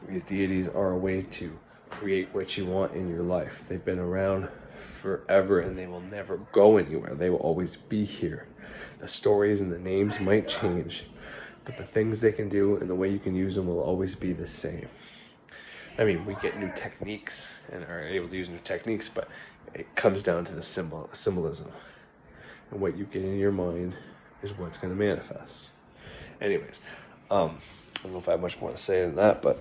These deities are a way to create what you want in your life. They've been around forever, and they will never go anywhere. They will always be here. The stories and the names might change, but the things they can do and the way you can use them will always be the same. I mean, we get new techniques and are able to use new techniques, but it comes down to the symbolism. And what you get in your mind is what's going to manifest. Anyways, I don't know if I have much more to say than that, but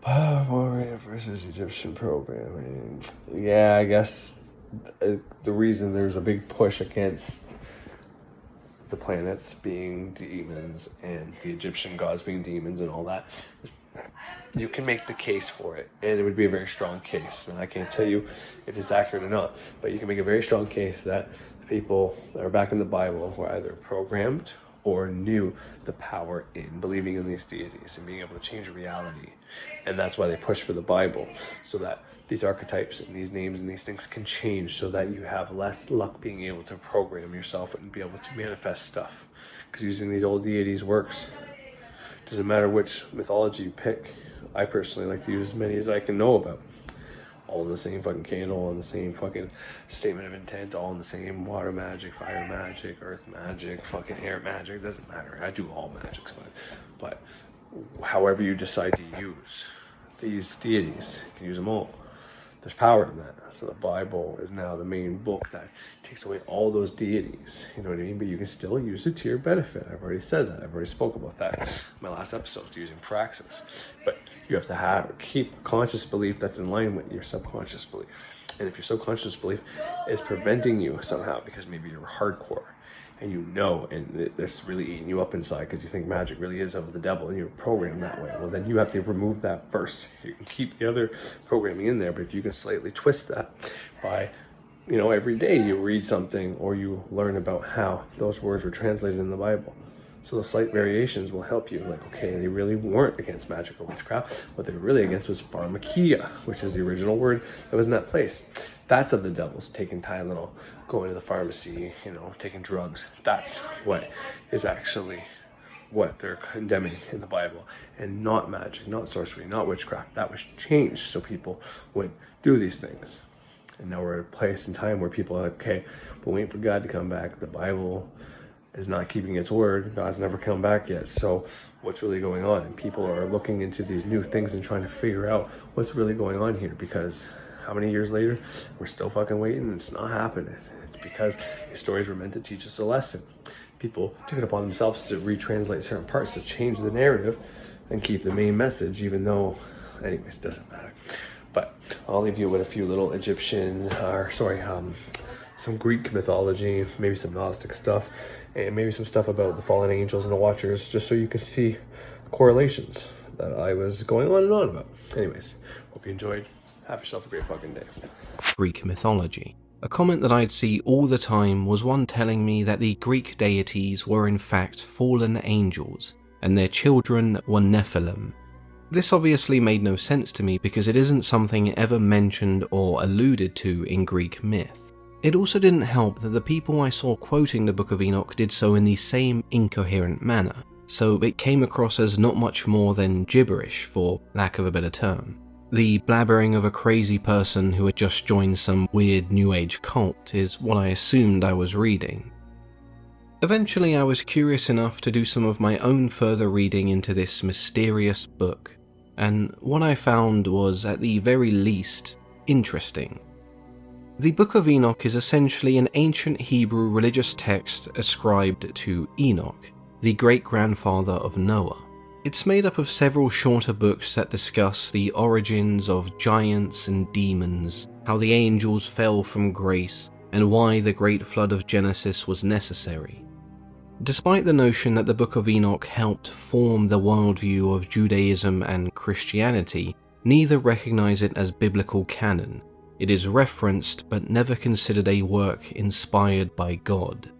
Warrior versus Egyptian programming. Yeah, I guess the reason there's a big push against the planets being demons and the Egyptian gods being demons and all that, you can make the case for it, and it would be a very strong case. And I can't tell you if it's accurate or not, but you can make a very strong case that the people that are back in the Bible were either programmed or knew the power in believing in these deities and being able to change reality. And that's why they push for the Bible, so that these archetypes and these names and these things can change, so that you have less luck being able to program yourself and be able to manifest stuff. Because using these old deities works. Doesn't matter which mythology you pick. I personally like to use as many as I can know about. All in the same fucking candle, all in the same fucking statement of intent, all in the same water magic, fire magic, earth magic, fucking air magic. Doesn't matter. I do all magics, but however you decide to use these deities, you can use them all. There's power in that. So the Bible is now the main book that takes away all those deities. You know what I mean? But you can still use it to your benefit. I've already said that. I've already spoke about that in my last episode, using praxis. But you have to keep a conscious belief that's in line with your subconscious belief. And if your subconscious belief is preventing you somehow, because maybe you're hardcore, and you know, and it's really eating you up inside because you think magic really is of the devil and you're programmed that way, well, then you have to remove that first. You can keep the other programming in there, but if you can slightly twist that by, you know, every day you read something or you learn about how those words were translated in the Bible. So the slight variations will help you. Like, okay, they really weren't against magic or witchcraft. What they were really against was pharmakia, which is the original word that was in that place. That's of the devils, taking Tylenol, going to the pharmacy, you know, taking drugs. That's what is actually what they're condemning in the Bible. And not magic, not sorcery, not witchcraft. That was changed so people would do these things. And now we're at a place and time where people are like, okay, we're waiting for God to come back. The Bible is not keeping its word. God's never come back yet. So what's really going on? And people are looking into these new things and trying to figure out what's really going on here, because how many years later, we're still fucking waiting and it's not happening. It's because these stories were meant to teach us a lesson. People took it upon themselves to retranslate certain parts to change the narrative and keep the main message, even though, anyways, it doesn't matter. But I'll leave you with a few little some Greek mythology, maybe some Gnostic stuff, and maybe some stuff about the fallen angels and the Watchers, just so you can see the correlations that I was going on and on about. Anyways, hope you enjoyed. Have yourself a great fucking day. Greek mythology. A comment that I'd see all the time was one telling me that the Greek deities were in fact fallen angels, and their children were Nephilim. This obviously made no sense to me because it isn't something ever mentioned or alluded to in Greek myth. It also didn't help that the people I saw quoting the Book of Enoch did so in the same incoherent manner, so it came across as not much more than gibberish, for lack of a better term. The blabbering of a crazy person who had just joined some weird New Age cult is what I assumed I was reading. Eventually I was curious enough to do some of my own further reading into this mysterious book, and what I found was, at the very least, interesting. The Book of Enoch is essentially an ancient Hebrew religious text ascribed to Enoch, the great-grandfather of Noah. It's made up of several shorter books that discuss the origins of giants and demons, how the angels fell from grace, and why the great flood of Genesis was necessary. Despite the notion that the Book of Enoch helped form the worldview of Judaism and Christianity, neither recognize it as biblical canon. It is referenced but never considered a work inspired by God.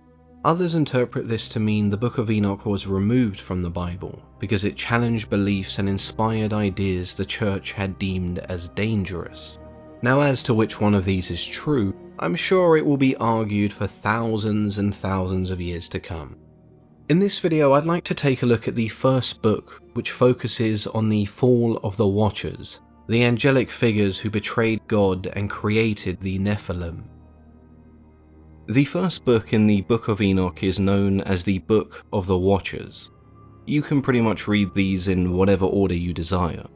Others interpret this to mean the Book of Enoch was removed from the Bible because it challenged beliefs and inspired ideas the church had deemed as dangerous. Now, as to which one of these is true, I'm sure it will be argued for thousands and thousands of years to come. In this video, I'd like to take a look at the first book, which focuses on the fall of the Watchers, the angelic figures who betrayed God and created the Nephilim. The first book in the Book of Enoch is known as the Book of the Watchers. You can pretty much read these in whatever order you desire.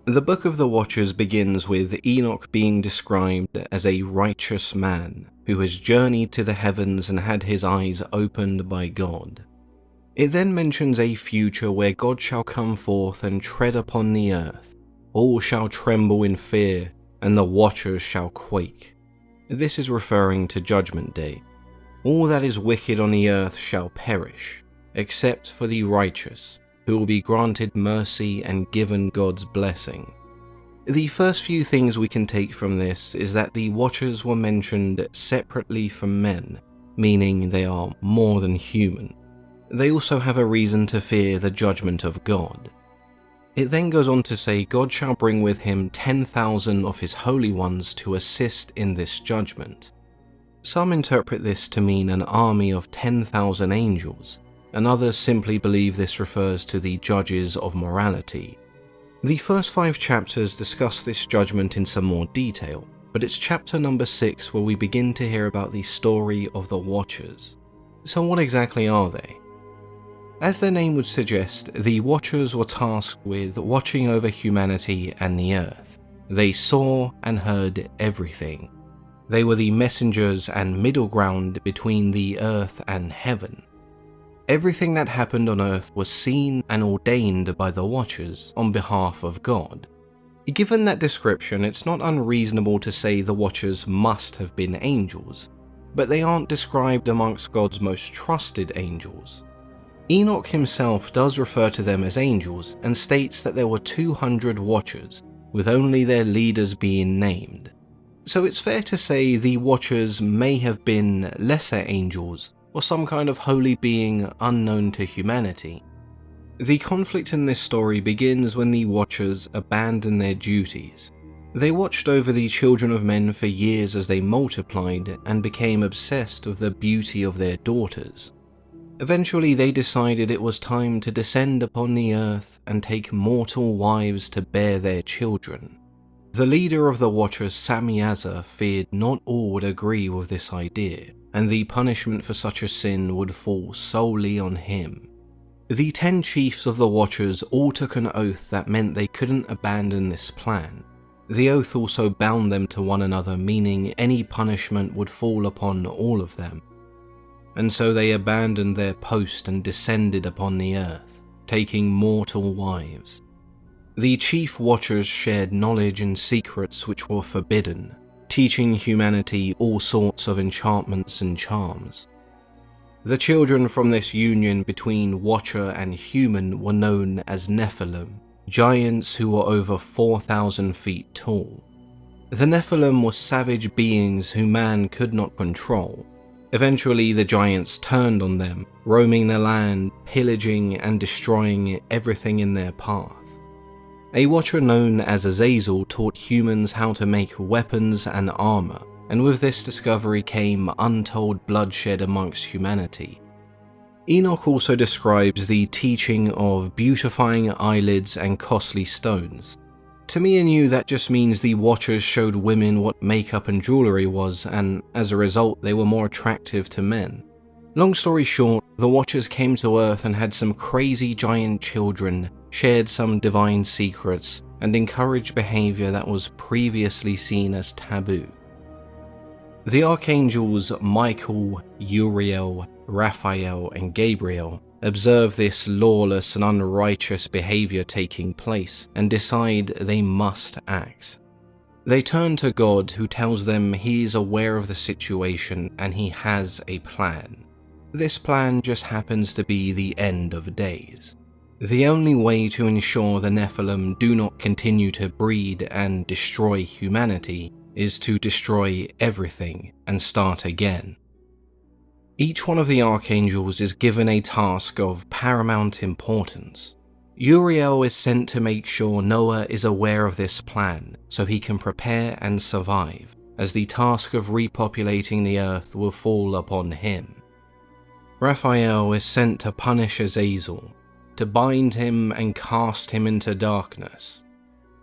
The Book of the Watchers begins with Enoch being described as a righteous man who has journeyed to the heavens and had his eyes opened by God. It then mentions a future where God shall come forth and tread upon the earth. All shall tremble in fear, and the watchers shall quake. This is referring to Judgment Day. All that is wicked on the earth shall perish, except for the righteous, who will be granted mercy and given God's blessing. The first few things we can take from this is that the Watchers were mentioned separately from men, meaning they are more than human. They also have a reason to fear the judgment of God. It then goes on to say God shall bring with him 10,000 of his holy ones to assist in this judgment. Some interpret this to mean an army of 10,000 angels, and others simply believe this refers to the judges of morality. The first 5 chapters discuss this judgment in some more detail, but it's chapter number 6 where we begin to hear about the story of the Watchers. So what exactly are they? As their name would suggest, the Watchers were tasked with watching over humanity and the earth. They saw and heard everything. They were the messengers and middle ground between the earth and heaven. Everything that happened on earth was seen and ordained by the Watchers on behalf of God. Given that description, it's not unreasonable to say the Watchers must have been angels, but they aren't described amongst God's most trusted angels. Enoch himself does refer to them as angels and states that there were 200 Watchers, with only their leaders being named. So it's fair to say the Watchers may have been lesser angels or some kind of holy being unknown to humanity. The conflict in this story begins when the Watchers abandon their duties. They watched over the children of men for years as they multiplied and became obsessed with the beauty of their daughters. Eventually they decided it was time to descend upon the earth and take mortal wives to bear their children. The leader of the Watchers, Samyaza, feared not all would agree with this idea, and the punishment for such a sin would fall solely on him. The 10 chiefs of the Watchers all took an oath that meant they couldn't abandon this plan. The oath also bound them to one another, meaning any punishment would fall upon all of them. And so they abandoned their post and descended upon the earth, taking mortal wives. The chief Watchers shared knowledge and secrets which were forbidden, teaching humanity all sorts of enchantments and charms. The children from this union between Watcher and human were known as Nephilim, giants who were over 4,000 feet tall. The Nephilim were savage beings who man could not control. Eventually the giants turned on them, roaming the land, pillaging and destroying everything in their path. A Watcher known as Azazel taught humans how to make weapons and armor, and with this discovery came untold bloodshed amongst humanity. Enoch also describes the teaching of beautifying eyelids and costly stones. To me and you, that just means the Watchers showed women what makeup and jewelry was, and as a result they were more attractive to men. Long story short, the Watchers came to Earth and had some crazy giant children, shared some divine secrets, and encouraged behavior that was previously seen as taboo. The archangels Michael, Uriel, Raphael, and Gabriel observe this lawless and unrighteous behavior taking place and decide they must act. They turn to God, who tells them he is aware of the situation and he has a plan. This plan just happens to be the end of days. The only way to ensure the Nephilim do not continue to breed and destroy humanity is to destroy everything and start again. Each one of the archangels is given a task of paramount importance. Uriel is sent to make sure Noah is aware of this plan so he can prepare and survive, as the task of repopulating the earth will fall upon him. Raphael is sent to punish Azazel, to bind him and cast him into darkness.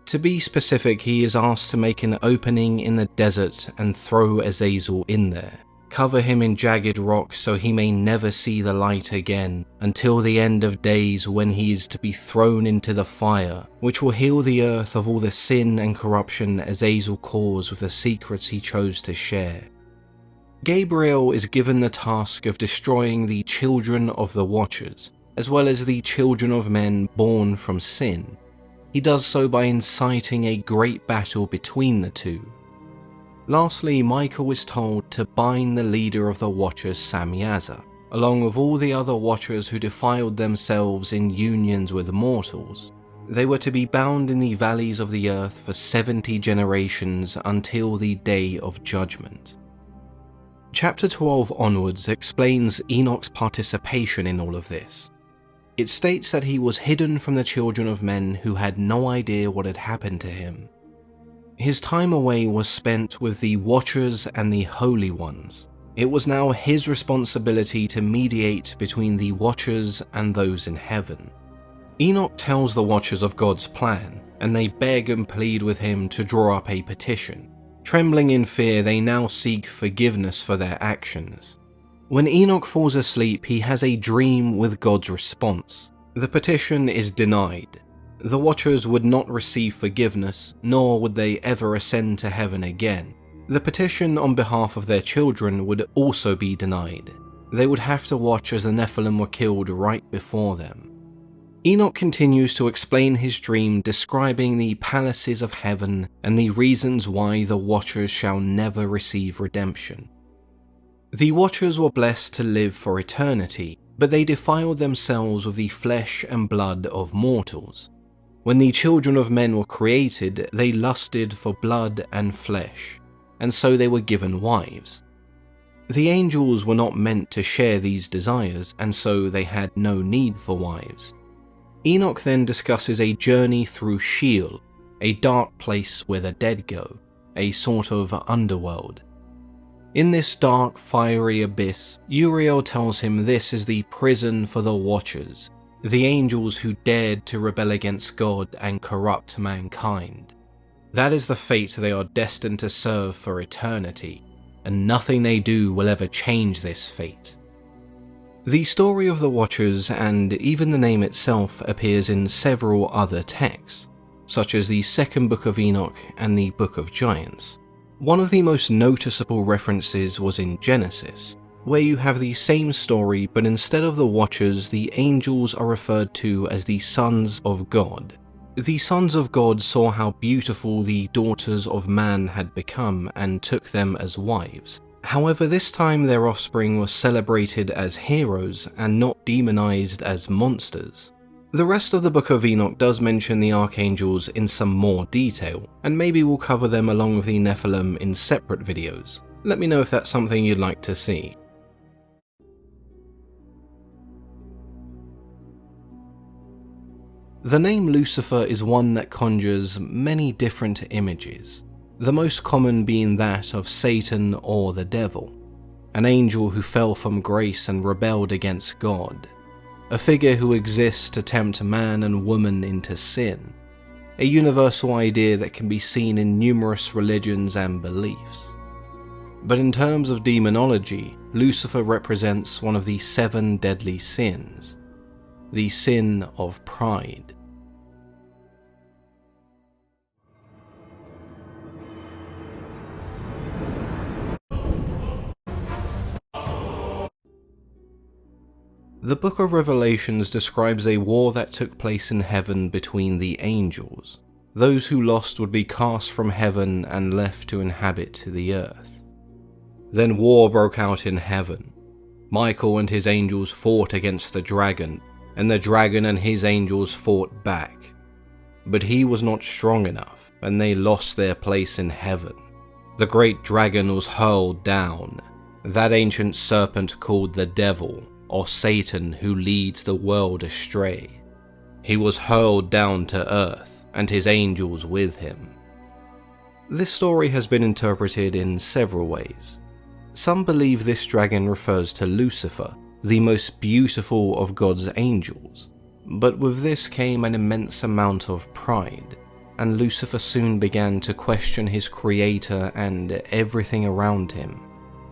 To be specific, he is asked to make an opening in the desert and throw Azazel in there. Cover him in jagged rock so he may never see the light again until the end of days, when he is to be thrown into the fire, which will heal the earth of all the sin and corruption Azazel caused with the secrets he chose to share. Gabriel is given the task of destroying the children of the Watchers, as well as the children of men born from sin. He does so by inciting a great battle between the two. Lastly, Michael is told to bind the leader of the Watchers, Samyaza, along with all the other Watchers who defiled themselves in unions with mortals. They were to be bound in the valleys of the earth for 70 generations until the day of judgment. Chapter 12 onwards explains Enoch's participation in all of this. It states that he was hidden from the children of men who had no idea what had happened to him. His time away was spent with the Watchers and the Holy Ones. It was now his responsibility to mediate between the Watchers and those in heaven. Enoch tells the Watchers of God's plan, and they beg and plead with him to draw up a petition. Trembling in fear, they now seek forgiveness for their actions. When Enoch falls asleep, he has a dream with God's response. The petition is denied. The Watchers would not receive forgiveness, nor would they ever ascend to heaven again. The petition on behalf of their children would also be denied. They would have to watch as the Nephilim were killed right before them. Enoch continues to explain his dream, describing the palaces of heaven and the reasons why the Watchers shall never receive redemption. The Watchers were blessed to live for eternity, but they defiled themselves with the flesh and blood of mortals. When the children of men were created, they lusted for blood and flesh, and so they were given wives. The angels were not meant to share these desires, and so they had no need for wives. Enoch then discusses a journey through Sheol, a dark place where the dead go, a sort of underworld. In this dark, fiery abyss, Uriel tells him this is the prison for the Watchers, the angels who dared to rebel against God and corrupt mankind. That is the fate they are destined to serve for eternity, and nothing they do will ever change this fate. The story of the Watchers, and even the name itself, appears in several other texts, such as the second book of Enoch and the book of Giants. One of the most noticeable references was in Genesis, where you have the same story, but instead of the Watchers, the angels are referred to as the sons of God. The sons of God saw how beautiful the daughters of man had become and took them as wives. However, this time their offspring were celebrated as heroes and not demonized as monsters. The rest of the Book of Enoch does mention the archangels in some more detail, and maybe we'll cover them along with the Nephilim in separate videos. Let me know if that's something you'd like to see. The name Lucifer is one that conjures many different images, the most common being that of Satan or the devil, an angel who fell from grace and rebelled against God, a figure who exists to tempt man and woman into sin, a universal idea that can be seen in numerous religions and beliefs. But in terms of demonology, Lucifer represents one of the 7 deadly sins, the sin of pride. The Book of Revelations describes a war that took place in heaven between the angels. Those who lost would be cast from heaven and left to inhabit the earth. Then war broke out in heaven. Michael and his angels fought against the dragon, and the dragon and his angels fought back. But he was not strong enough, and they lost their place in heaven. The great dragon was hurled down, that ancient serpent called the devil, or Satan, who leads the world astray. He was hurled down to earth, and his angels with him. This story has been interpreted in several ways. Some believe this dragon refers to Lucifer, the most beautiful of God's angels, but with this came an immense amount of pride, and Lucifer soon began to question his creator and everything around him.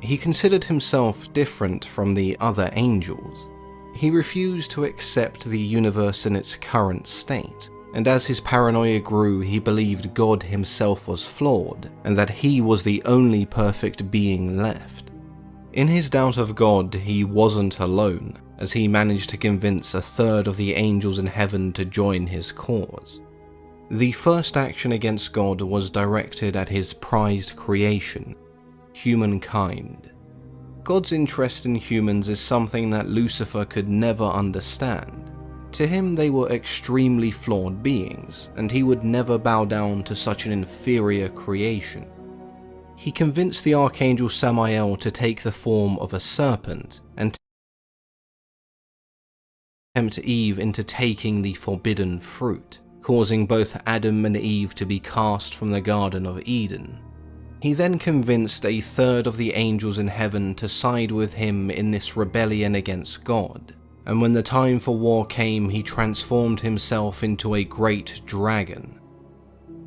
He considered himself different from the other angels. He refused to accept the universe in its current state, and as his paranoia grew, he believed God himself was flawed, and that he was the only perfect being left. In his doubt of God, he wasn't alone, as he managed to convince 1/3 of the angels in heaven to join his cause. The first action against God was directed at his prized creation, humankind. God's interest in humans is something that Lucifer could never understand. To him, they were extremely flawed beings, and he would never bow down to such an inferior creation. He convinced the archangel Samael to take the form of a serpent and tempt Eve into taking the forbidden fruit, causing both Adam and Eve to be cast from the Garden of Eden. He then convinced 1/3 of the angels in heaven to side with him in this rebellion against God, and when the time for war came, he transformed himself into a great dragon.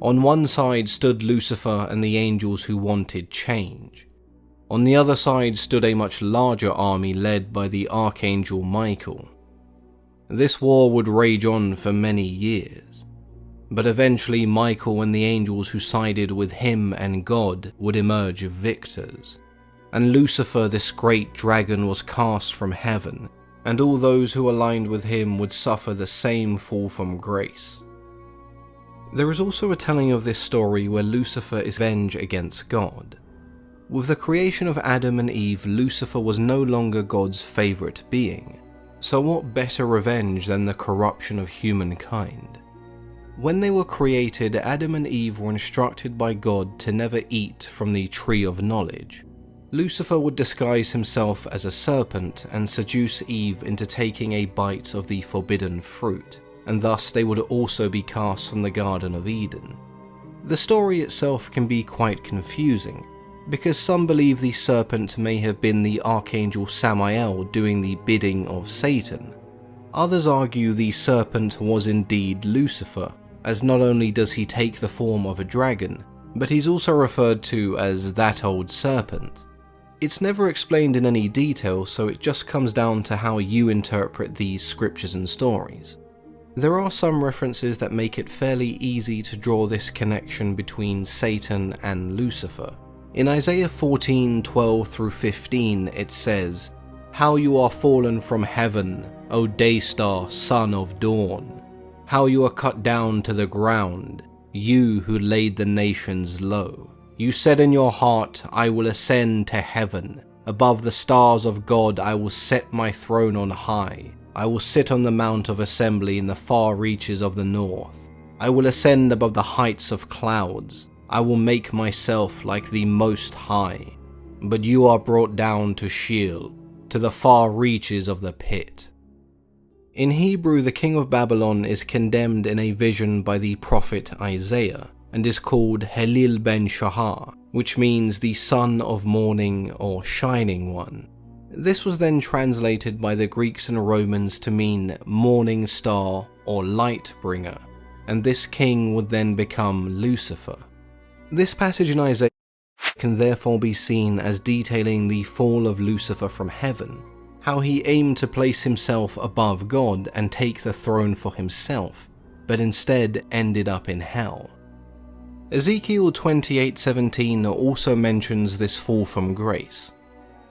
On one side stood Lucifer and the angels who wanted change. On the other side stood a much larger army led by the archangel Michael. This war would rage on for many years. but eventually Michael and the angels who sided with him and God would emerge victors. And Lucifer, this great dragon, was cast from heaven, and all those who aligned with him would suffer the same fall from grace. There is also a telling of this story where Lucifer is revenge against God. With the creation of Adam and Eve, Lucifer was no longer God's favourite being, so what better revenge than the corruption of humankind? When they were created, Adam and Eve were instructed by God to never eat from the tree of knowledge. Lucifer would disguise himself as a serpent and seduce Eve into taking a bite of the forbidden fruit, and thus they would also be cast from the Garden of Eden. The story itself can be quite confusing, because some believe the serpent may have been the Archangel Samael doing the bidding of Satan. Others argue the serpent was indeed Lucifer, as not only does he take the form of a dragon, but he's also referred to as that old serpent. It's never explained in any detail, so it just comes down to how you interpret these scriptures and stories. There are some references that make it fairly easy to draw this connection between Satan and Lucifer. In Isaiah 14:12-15 it says, "How you are fallen from heaven, O Daystar, son of dawn! How you are cut down to the ground, you who laid the nations low. You said in your heart, I will ascend to heaven. Above the stars of God I will set my throne on high. I will sit on the mount of assembly in the far reaches of the north. I will ascend above the heights of clouds. I will make myself like the Most High. But you are brought down to Sheol, to the far reaches of the pit." In Hebrew, the king of Babylon is condemned in a vision by the prophet Isaiah, and is called Helil ben Shahar, which means the son of morning or shining one. This was then translated by the Greeks and Romans to mean morning star or light bringer, and this king would then become Lucifer. This passage in Isaiah can therefore be seen as detailing the fall of Lucifer from heaven, how he aimed to place himself above God and take the throne for himself, but instead ended up in hell. Ezekiel 28:17 also mentions this fall from grace.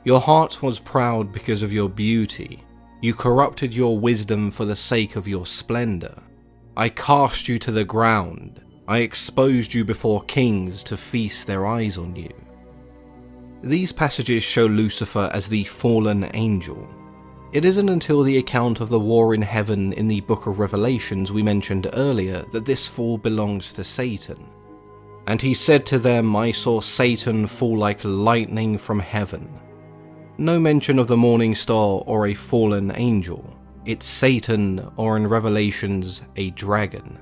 "Your heart was proud because of your beauty. You corrupted your wisdom for the sake of your splendor. I cast you to the ground. I exposed you before kings to feast their eyes on you." These passages show Lucifer as the fallen angel. It isn't until the account of the war in heaven in the book of Revelations we mentioned earlier that this fall belongs to Satan. "And he said to them, I saw Satan fall like lightning from heaven." No mention of the morning star or a fallen angel. It's Satan, or in Revelations, a dragon.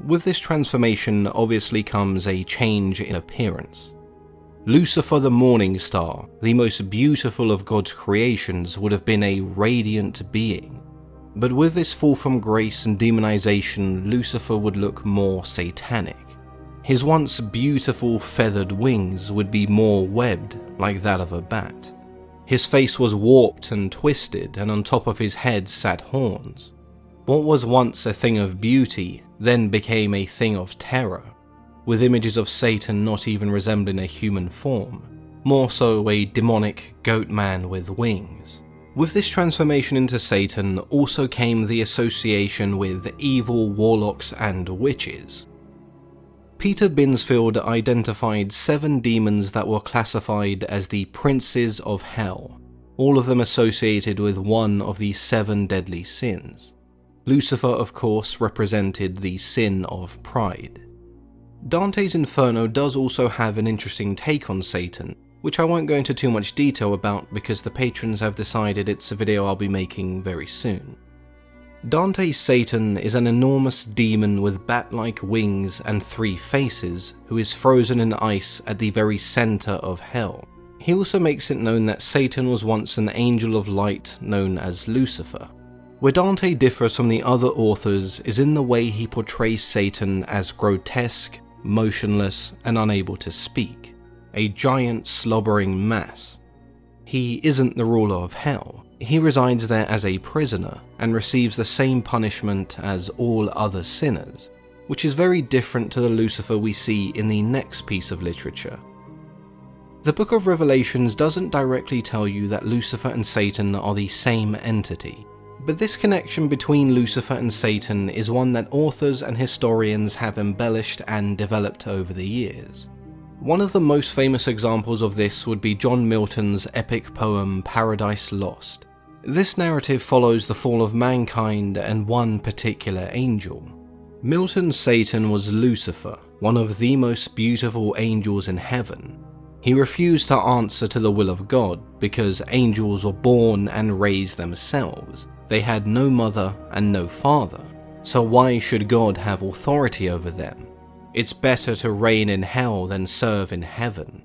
With this transformation obviously comes a change in appearance. Lucifer the morning star, the most beautiful of God's creations, would have been a radiant being. But with this fall from grace and demonization, Lucifer would look more satanic. His once beautiful feathered wings would be more webbed, like that of a bat. His face was warped and twisted, and on top of his head sat horns. What was once a thing of beauty then became a thing of terror, with images of Satan not even resembling a human form, more so a demonic goat man with wings. With this transformation into Satan also came the association with evil warlocks and witches. Peter Binsfield identified 7 demons that were classified as the princes of hell, all of them associated with one of the 7 deadly sins. Lucifer, of course, represented the sin of pride. Dante's Inferno does also have an interesting take on Satan, which I won't go into too much detail about because the patrons have decided it's a video I'll be making very soon. Dante's Satan is an enormous demon with bat-like wings and 3 faces who is frozen in ice at the very center of hell. He also makes it known that Satan was once an angel of light known as Lucifer. Where Dante differs from the other authors is in the way he portrays Satan as grotesque, motionless, and unable to speak, a giant slobbering mass. He isn't the ruler of hell. He resides there as a prisoner and receives the same punishment as all other sinners. which is very different to the Lucifer we see in the next piece of literature. The Book of Revelations doesn't directly tell you that Lucifer and Satan are the same entity, but this connection between Lucifer and Satan is one that authors and historians have embellished and developed over the years. One of the most famous examples of this would be John Milton's epic poem Paradise Lost. This narrative follows the fall of mankind and one particular angel. Milton's Satan was Lucifer, one of the most beautiful angels in heaven. He refused to answer to the will of God because angels were born and raised themselves. They had no mother and no father, so why should God have authority over them? It's better to reign in hell than serve in heaven.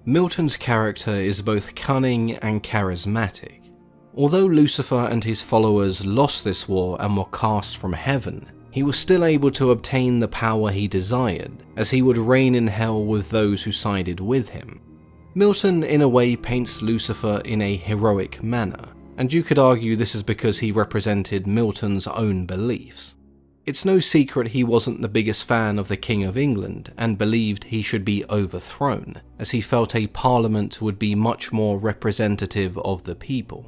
Milton's character is both cunning and charismatic. Although Lucifer and his followers lost this war and were cast from heaven, he was still able to obtain the power he desired, as he would reign in hell with those who sided with him. Milton in a way paints Lucifer in a heroic manner, and you could argue this is because he represented Milton's own beliefs. It's no secret he wasn't the biggest fan of the King of England and believed he should be overthrown, as he felt a parliament would be much more representative of the people.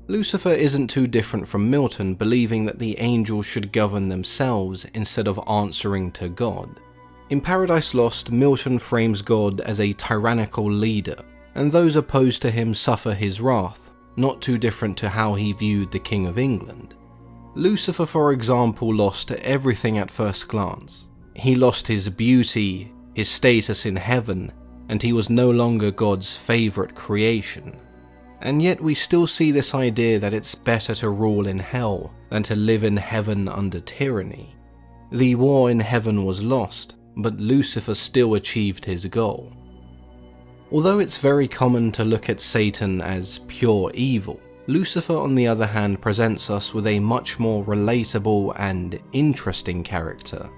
Lucifer isn't too different from Milton, believing that the angels should govern themselves instead of answering to God. In Paradise Lost, Milton frames God as a tyrannical leader, and those opposed to him suffer his wrath, not too different to how he viewed the King of England. Lucifer, for example, lost everything at first glance. He lost his beauty, his status in heaven, and he was no longer God's favourite creation. And yet we still see this idea that it's better to rule in hell than to live in heaven under tyranny. The war in heaven was lost, but Lucifer still achieved his goal. Although it's very common to look at Satan as pure evil, Lucifer on the other hand presents us with a much more relatable and interesting character.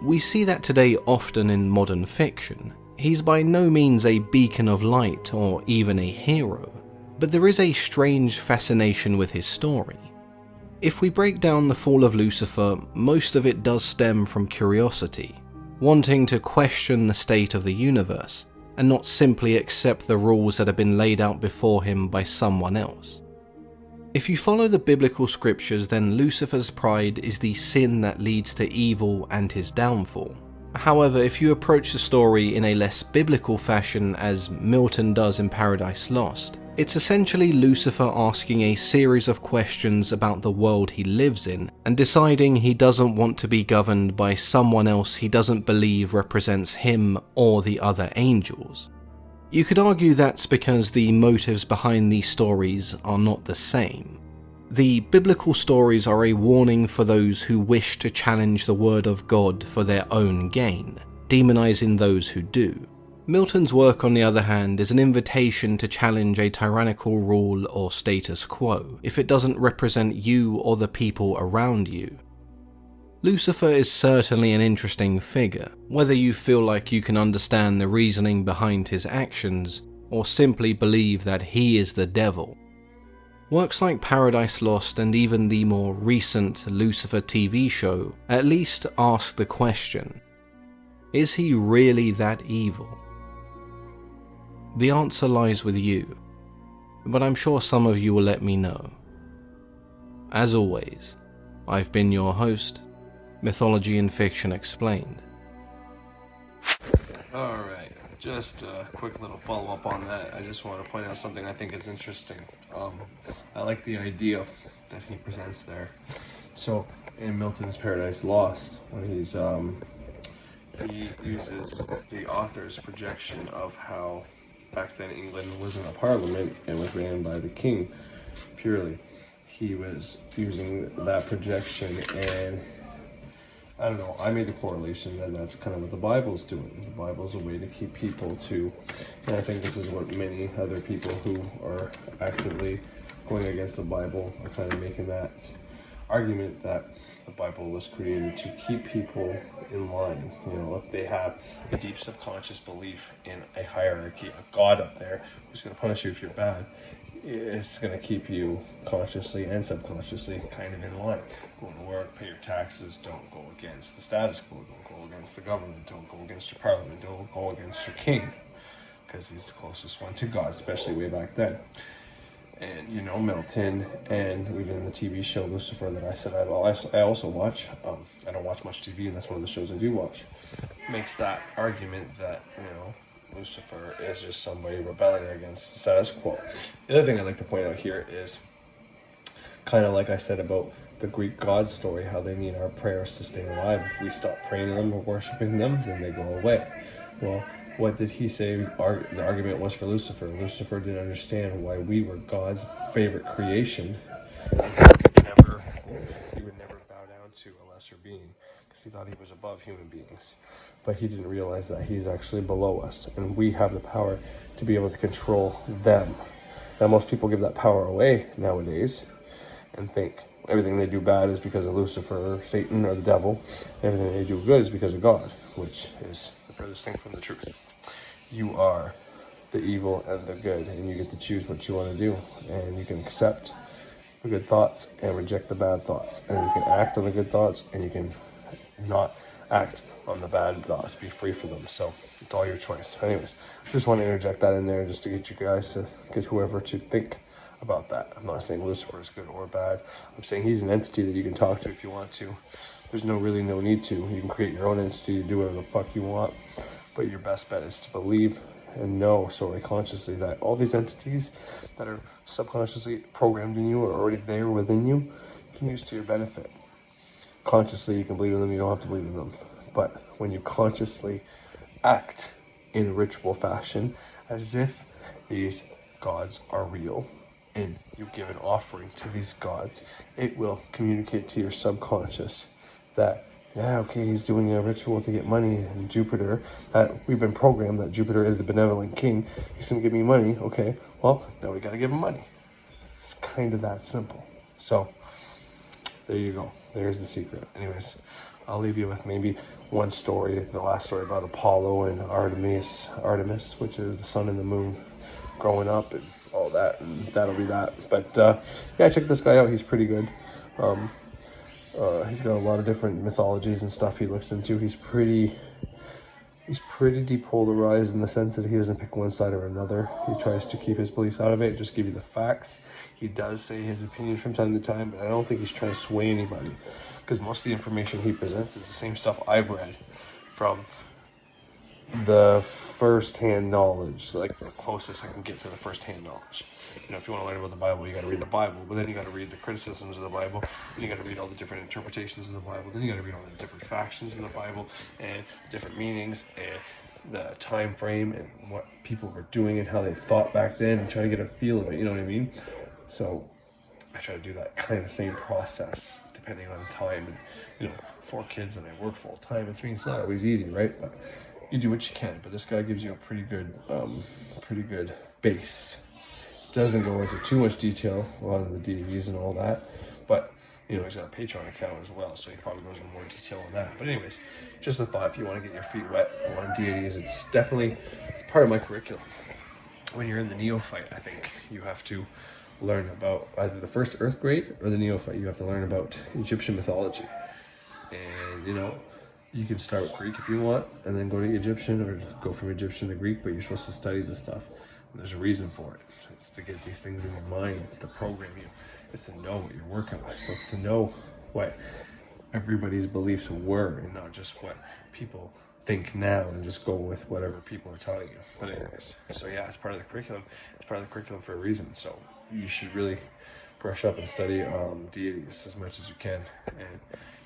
We see that today often in modern fiction. He's by no means a beacon of light or even a hero, but there is a strange fascination with his story. If we break down the fall of Lucifer, most of it does stem from curiosity, wanting to question the state of the universe, and not simply accept the rules that have been laid out before him by someone else. If you follow the biblical scriptures, then Lucifer's pride is the sin that leads to evil and his downfall. However, if you approach the story in a less biblical fashion, as Milton does in Paradise Lost, it's essentially Lucifer asking a series of questions about the world he lives in and deciding he doesn't want to be governed by someone else he doesn't believe represents him or the other angels. You could argue that's because the motives behind these stories are not the same. The biblical stories are a warning for those who wish to challenge the word of God for their own gain, demonizing those who do. Milton's work, on the other hand, is an invitation to challenge a tyrannical rule or status quo if it doesn't represent you or the people around you. Lucifer is certainly an interesting figure, whether you feel like you can understand the reasoning behind his actions or simply believe that he is the devil. Works like Paradise Lost and even the more recent Lucifer TV show at least ask the question, is he really that evil? The answer lies with you, but I'm sure some of you will let me know. As always, I've been your host, Mythology and Fiction Explained. Alright, just a quick little follow-up on that. I just want to point out something I think is interesting. I like the idea that he presents there. So, in Milton's Paradise Lost, when he uses the author's projection of how back then England wasn't a parliament, it was ran by the king purely. He was using that projection, and I don't know, I made the correlation that that's kind of what the Bible's doing. The Bible's a way to keep people to, and I think this is what many other people who are actively going against the Bible are kind of making that argument, that the Bible was created to keep people in line. You know, if they have a deep subconscious belief in a hierarchy, a God up there who's going to punish you if you're bad, it's going to keep you consciously and subconsciously kind of in line. Go to work, pay your taxes, don't go against the status quo, don't go against the government, don't go against your parliament, don't go against your king, because he's the closest one to God, especially way back then. And you know, Milton, and even in the TV show Lucifer that I said I also watch, I don't watch much TV, and that's one of the shows I do watch, makes that argument that, you know, Lucifer is just somebody rebelling against the status quo. The other thing I'd like to point out here is kind of like I said about the Greek god story, how they need our prayers to stay alive. If we stop praying to them or worshiping them, then they go away. Well, what did he say the argument was for Lucifer? Lucifer didn't understand why we were God's favorite creation. He would never bow down to a lesser being, because he thought he was above human beings. But he didn't realize that he's actually below us, and we have the power to be able to control them. Now, most people give that power away nowadays and think everything they do bad is because of Lucifer or Satan or the devil. Everything they do good is because of God, which is the furthest thing from the truth. You are the evil and the good, and you get to choose what you want to do, and you can accept the good thoughts and reject the bad thoughts, and you can act on the good thoughts, and you can not act on the bad thoughts. Be free for them. So it's all your choice. Anyways, just want to interject that in there just to get you guys to get whoever to think about that. I'm not saying Lucifer is good or bad. I'm saying he's an entity that you can talk to if you want to. There's really no need to. You can create your own entity to do whatever the fuck you want, but your best bet is to believe and know solely consciously that all these entities that are subconsciously programmed in you or already there within you, you can use to your benefit. Consciously, you can believe in them, you don't have to believe in them. But when you consciously act in a ritual fashion as if these gods are real, and you give an offering to these gods, it will communicate to your subconscious that, yeah, okay, he's doing a ritual to get money, and Jupiter, that we've been programmed that Jupiter is the benevolent king, he's going to give me money, okay, well, now we got to give him money. It's kind of that simple. So, there you go. There's the secret. Anyways, I'll leave you with maybe one story, the last story about Apollo and Artemis, which is the sun and the moon growing up and all that, and that'll be that. But yeah, check this guy out. He's pretty good. He's got a lot of different mythologies and stuff he looks into. He's pretty depolarized in the sense that he doesn't pick one side or another. He tries to keep his beliefs out of it, just give you the facts. He does say his opinion from time to time, but I don't think he's trying to sway anybody, because most of the information he presents is the same stuff I've read from the first-hand knowledge, like the closest I can get to the first-hand knowledge. You know, if you want to learn about the Bible, you got to read the Bible, but then you got to read the criticisms of the Bible, then you got to read all the different interpretations of the Bible, then you got to read all the different factions in the Bible and different meanings and the time frame and what people were doing and how they thought back then, and try to get a feel of it. You know what I mean? So I try to do that kind of same process depending on time. And you know, 4 kids and I work full time. It's not always easy, right? But you do what you can. But this guy gives you a pretty good base. Doesn't go into too much detail on the deities and all that, but you know, he's got a Patreon account as well, so he probably goes into more detail on that. But anyways, just a thought, if you want to get your feet wet on deities, it's part of my curriculum. When you're in the neophyte, I think you have to learn about either the first earth grade or the neophyte. You have to learn about Egyptian mythology. And you know, you can start with Greek if you want, and then go to Egyptian, or go from Egyptian to Greek, but you're supposed to study this stuff. And there's a reason for it. It's to get these things in your mind. It's to program you. It's to know what you're working with. It's to know what everybody's beliefs were, and not just what people think now, and just go with whatever people are telling you. But anyways, so yeah, it's part of the curriculum. It's part of the curriculum for a reason. So you should really brush up and study deities as much as you can. And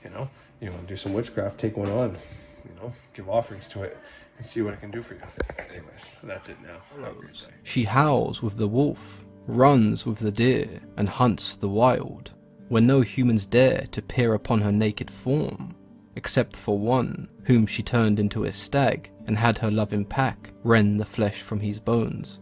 you know, you want to do some witchcraft, take one on. You know, give offerings to it and see what it can do for you. Anyways, that's it now. Have a great day. She howls with the wolf, runs with the deer, and hunts the wild, when no humans dare to peer upon her naked form, except for one, whom she turned into a stag, and had her loving pack rend the flesh from his bones.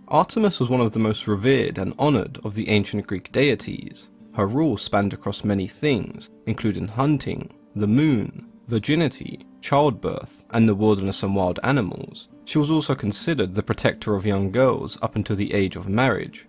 Artemis was one of the most revered and honoured of the ancient Greek deities. Her rule spanned across many things, including hunting, the moon, virginity, childbirth, and the wilderness and wild animals. She was also considered the protector of young girls up until the age of marriage,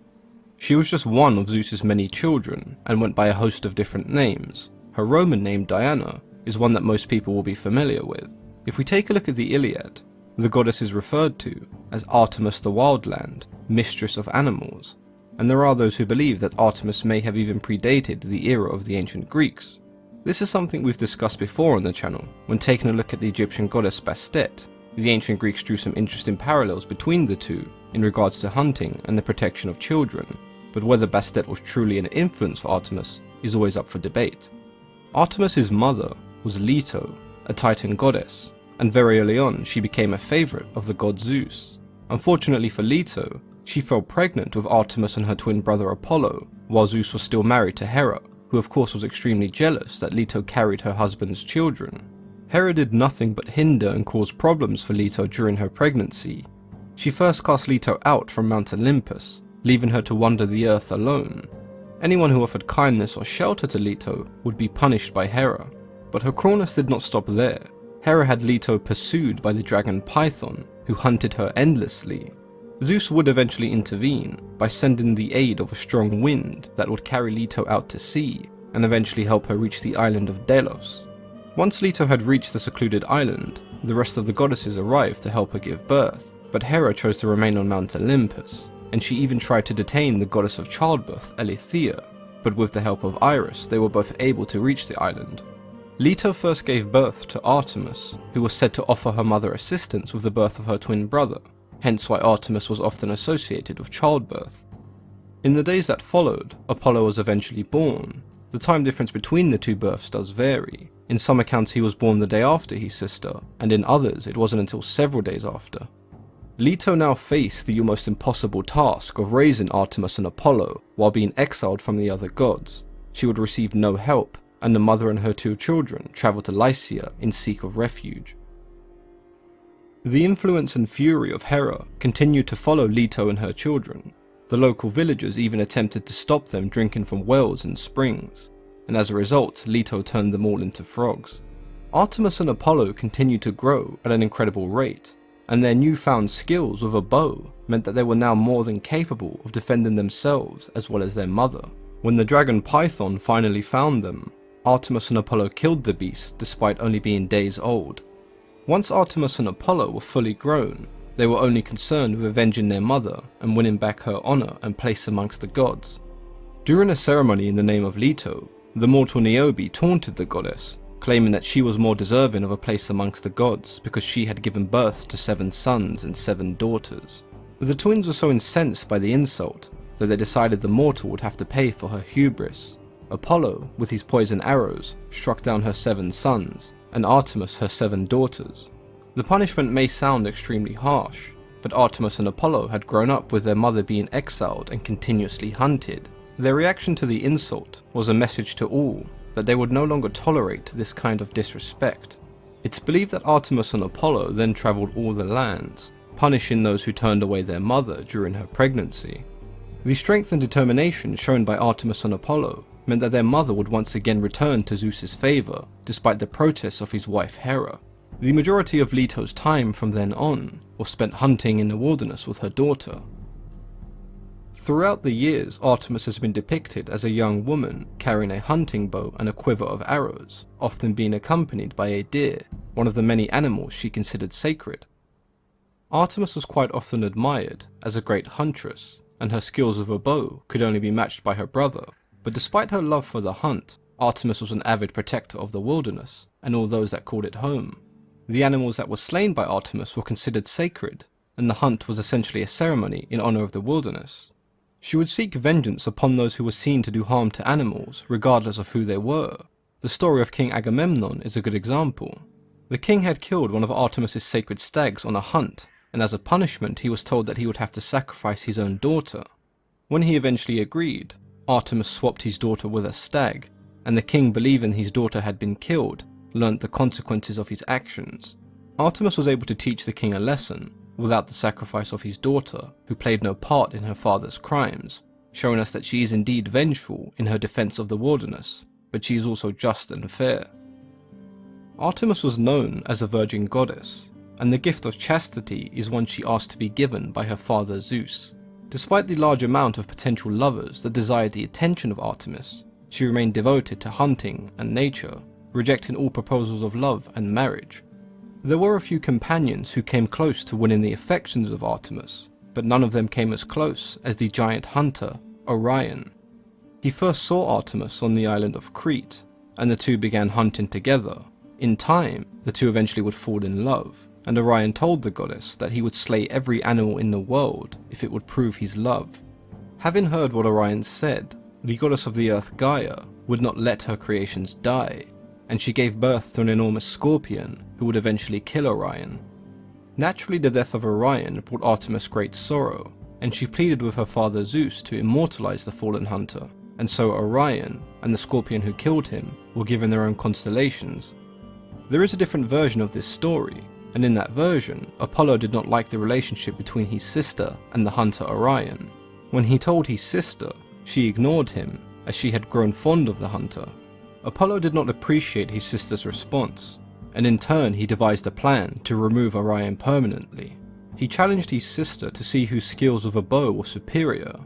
She was just one of Zeus's many children and went by a host of different names. Her Roman name, Diana, is one that most people will be familiar with. If we take a look at the Iliad, the goddess is referred to as Artemis the Wildland, mistress of animals, and there are those who believe that Artemis may have even predated the era of the ancient Greeks. This is something we've discussed before on the channel. When taking a look at the Egyptian goddess Bastet, the ancient Greeks drew some interesting parallels between the two in regards to hunting and the protection of children, but whether Bastet was truly an influence for Artemis is always up for debate. Artemis's mother was Leto, a Titan goddess, and very early on she became a favourite of the god Zeus. Unfortunately for Leto, she fell pregnant with Artemis and her twin brother Apollo, while Zeus was still married to Hera, who of course was extremely jealous that Leto carried her husband's children. Hera did nothing but hinder and cause problems for Leto during her pregnancy. She first cast Leto out from Mount Olympus, leaving her to wander the earth alone. Anyone who offered kindness or shelter to Leto would be punished by Hera. But her cruelness did not stop there. Hera had Leto pursued by the dragon Python, who hunted her endlessly. Zeus would eventually intervene by sending the aid of a strong wind that would carry Leto out to sea and eventually help her reach the island of Delos. Once Leto had reached the secluded island, the rest of the goddesses arrived to help her give birth, but Hera chose to remain on Mount Olympus, and she even tried to detain the goddess of childbirth, Eileithyia, but with the help of Iris they were both able to reach the island. Leto first gave birth to Artemis, who was said to offer her mother assistance with the birth of her twin brother, hence why Artemis was often associated with childbirth. In the days that followed, Apollo was eventually born. The time difference between the two births does vary. In some accounts he was born the day after his sister, and in others it wasn't until several days after. Leto now faced the almost impossible task of raising Artemis and Apollo while being exiled from the other gods. She would receive no help, and the mother and her two children travelled to Lycia in seek of refuge. The influence and fury of Hera continued to follow Leto and her children. The local villagers even attempted to stop them drinking from wells and springs, and as a result, Leto turned them all into frogs. Artemis and Apollo continued to grow at an incredible rate, and their newfound skills with a bow meant that they were now more than capable of defending themselves as well as their mother. When the dragon Python finally found them, Artemis and Apollo killed the beast despite only being days old. Once Artemis and Apollo were fully grown, they were only concerned with avenging their mother and winning back her honour and place amongst the gods. During a ceremony in the name of Leto, the mortal Niobe taunted the goddess, claiming that she was more deserving of a place amongst the gods because she had given birth to 7 sons and 7 daughters. The twins were so incensed by the insult that they decided the mortal would have to pay for her hubris. Apollo, with his poison arrows, struck down her 7 sons, and Artemis her 7 daughters. The punishment may sound extremely harsh, but Artemis and Apollo had grown up with their mother being exiled and continuously hunted. Their reaction to the insult was a message to all that they would no longer tolerate this kind of disrespect. It's believed that Artemis and Apollo then travelled all the lands, punishing those who turned away their mother during her pregnancy. The strength and determination shown by Artemis and Apollo meant that their mother would once again return to Zeus's favour, despite the protests of his wife Hera. The majority of Leto's time from then on was spent hunting in the wilderness with her daughter. Throughout the years, Artemis has been depicted as a young woman carrying a hunting bow and a quiver of arrows, often being accompanied by a deer, one of the many animals she considered sacred. Artemis was quite often admired as a great huntress, and her skills with a bow could only be matched by her brother. But despite her love for the hunt, Artemis was an avid protector of the wilderness and all those that called it home. The animals that were slain by Artemis were considered sacred, and the hunt was essentially a ceremony in honour of the wilderness. She would seek vengeance upon those who were seen to do harm to animals, regardless of who they were. The story of King Agamemnon is a good example. The king had killed one of Artemis's sacred stags on a hunt, and as a punishment he was told that he would have to sacrifice his own daughter. When he eventually agreed, Artemis swapped his daughter with a stag, and the king, believing his daughter had been killed, learnt the consequences of his actions. Artemis was able to teach the king a lesson, without the sacrifice of his daughter, who played no part in her father's crimes, showing us that she is indeed vengeful in her defense of the wilderness, but she is also just and fair. Artemis was known as a virgin goddess, and the gift of chastity is one she asked to be given by her father Zeus. Despite the large amount of potential lovers that desired the attention of Artemis, she remained devoted to hunting and nature, rejecting all proposals of love and marriage. There were a few companions who came close to winning the affections of Artemis, but none of them came as close as the giant hunter, Orion. He first saw Artemis on the island of Crete, and the two began hunting together. In time, the two eventually would fall in love, and Orion told the goddess that he would slay every animal in the world if it would prove his love. Having heard what Orion said, the goddess of the earth Gaia would not let her creations die, and she gave birth to an enormous scorpion who would eventually kill Orion. Naturally, the death of Orion brought Artemis great sorrow, and she pleaded with her father Zeus to immortalize the fallen hunter, and so Orion and the scorpion who killed him were given their own constellations. There is a different version of this story, and in that version, Apollo did not like the relationship between his sister and the hunter Orion. When he told his sister, she ignored him, as she had grown fond of the hunter. Apollo did not appreciate his sister's response, and in turn he devised a plan to remove Orion permanently. He challenged his sister to see whose skills with a bow were superior.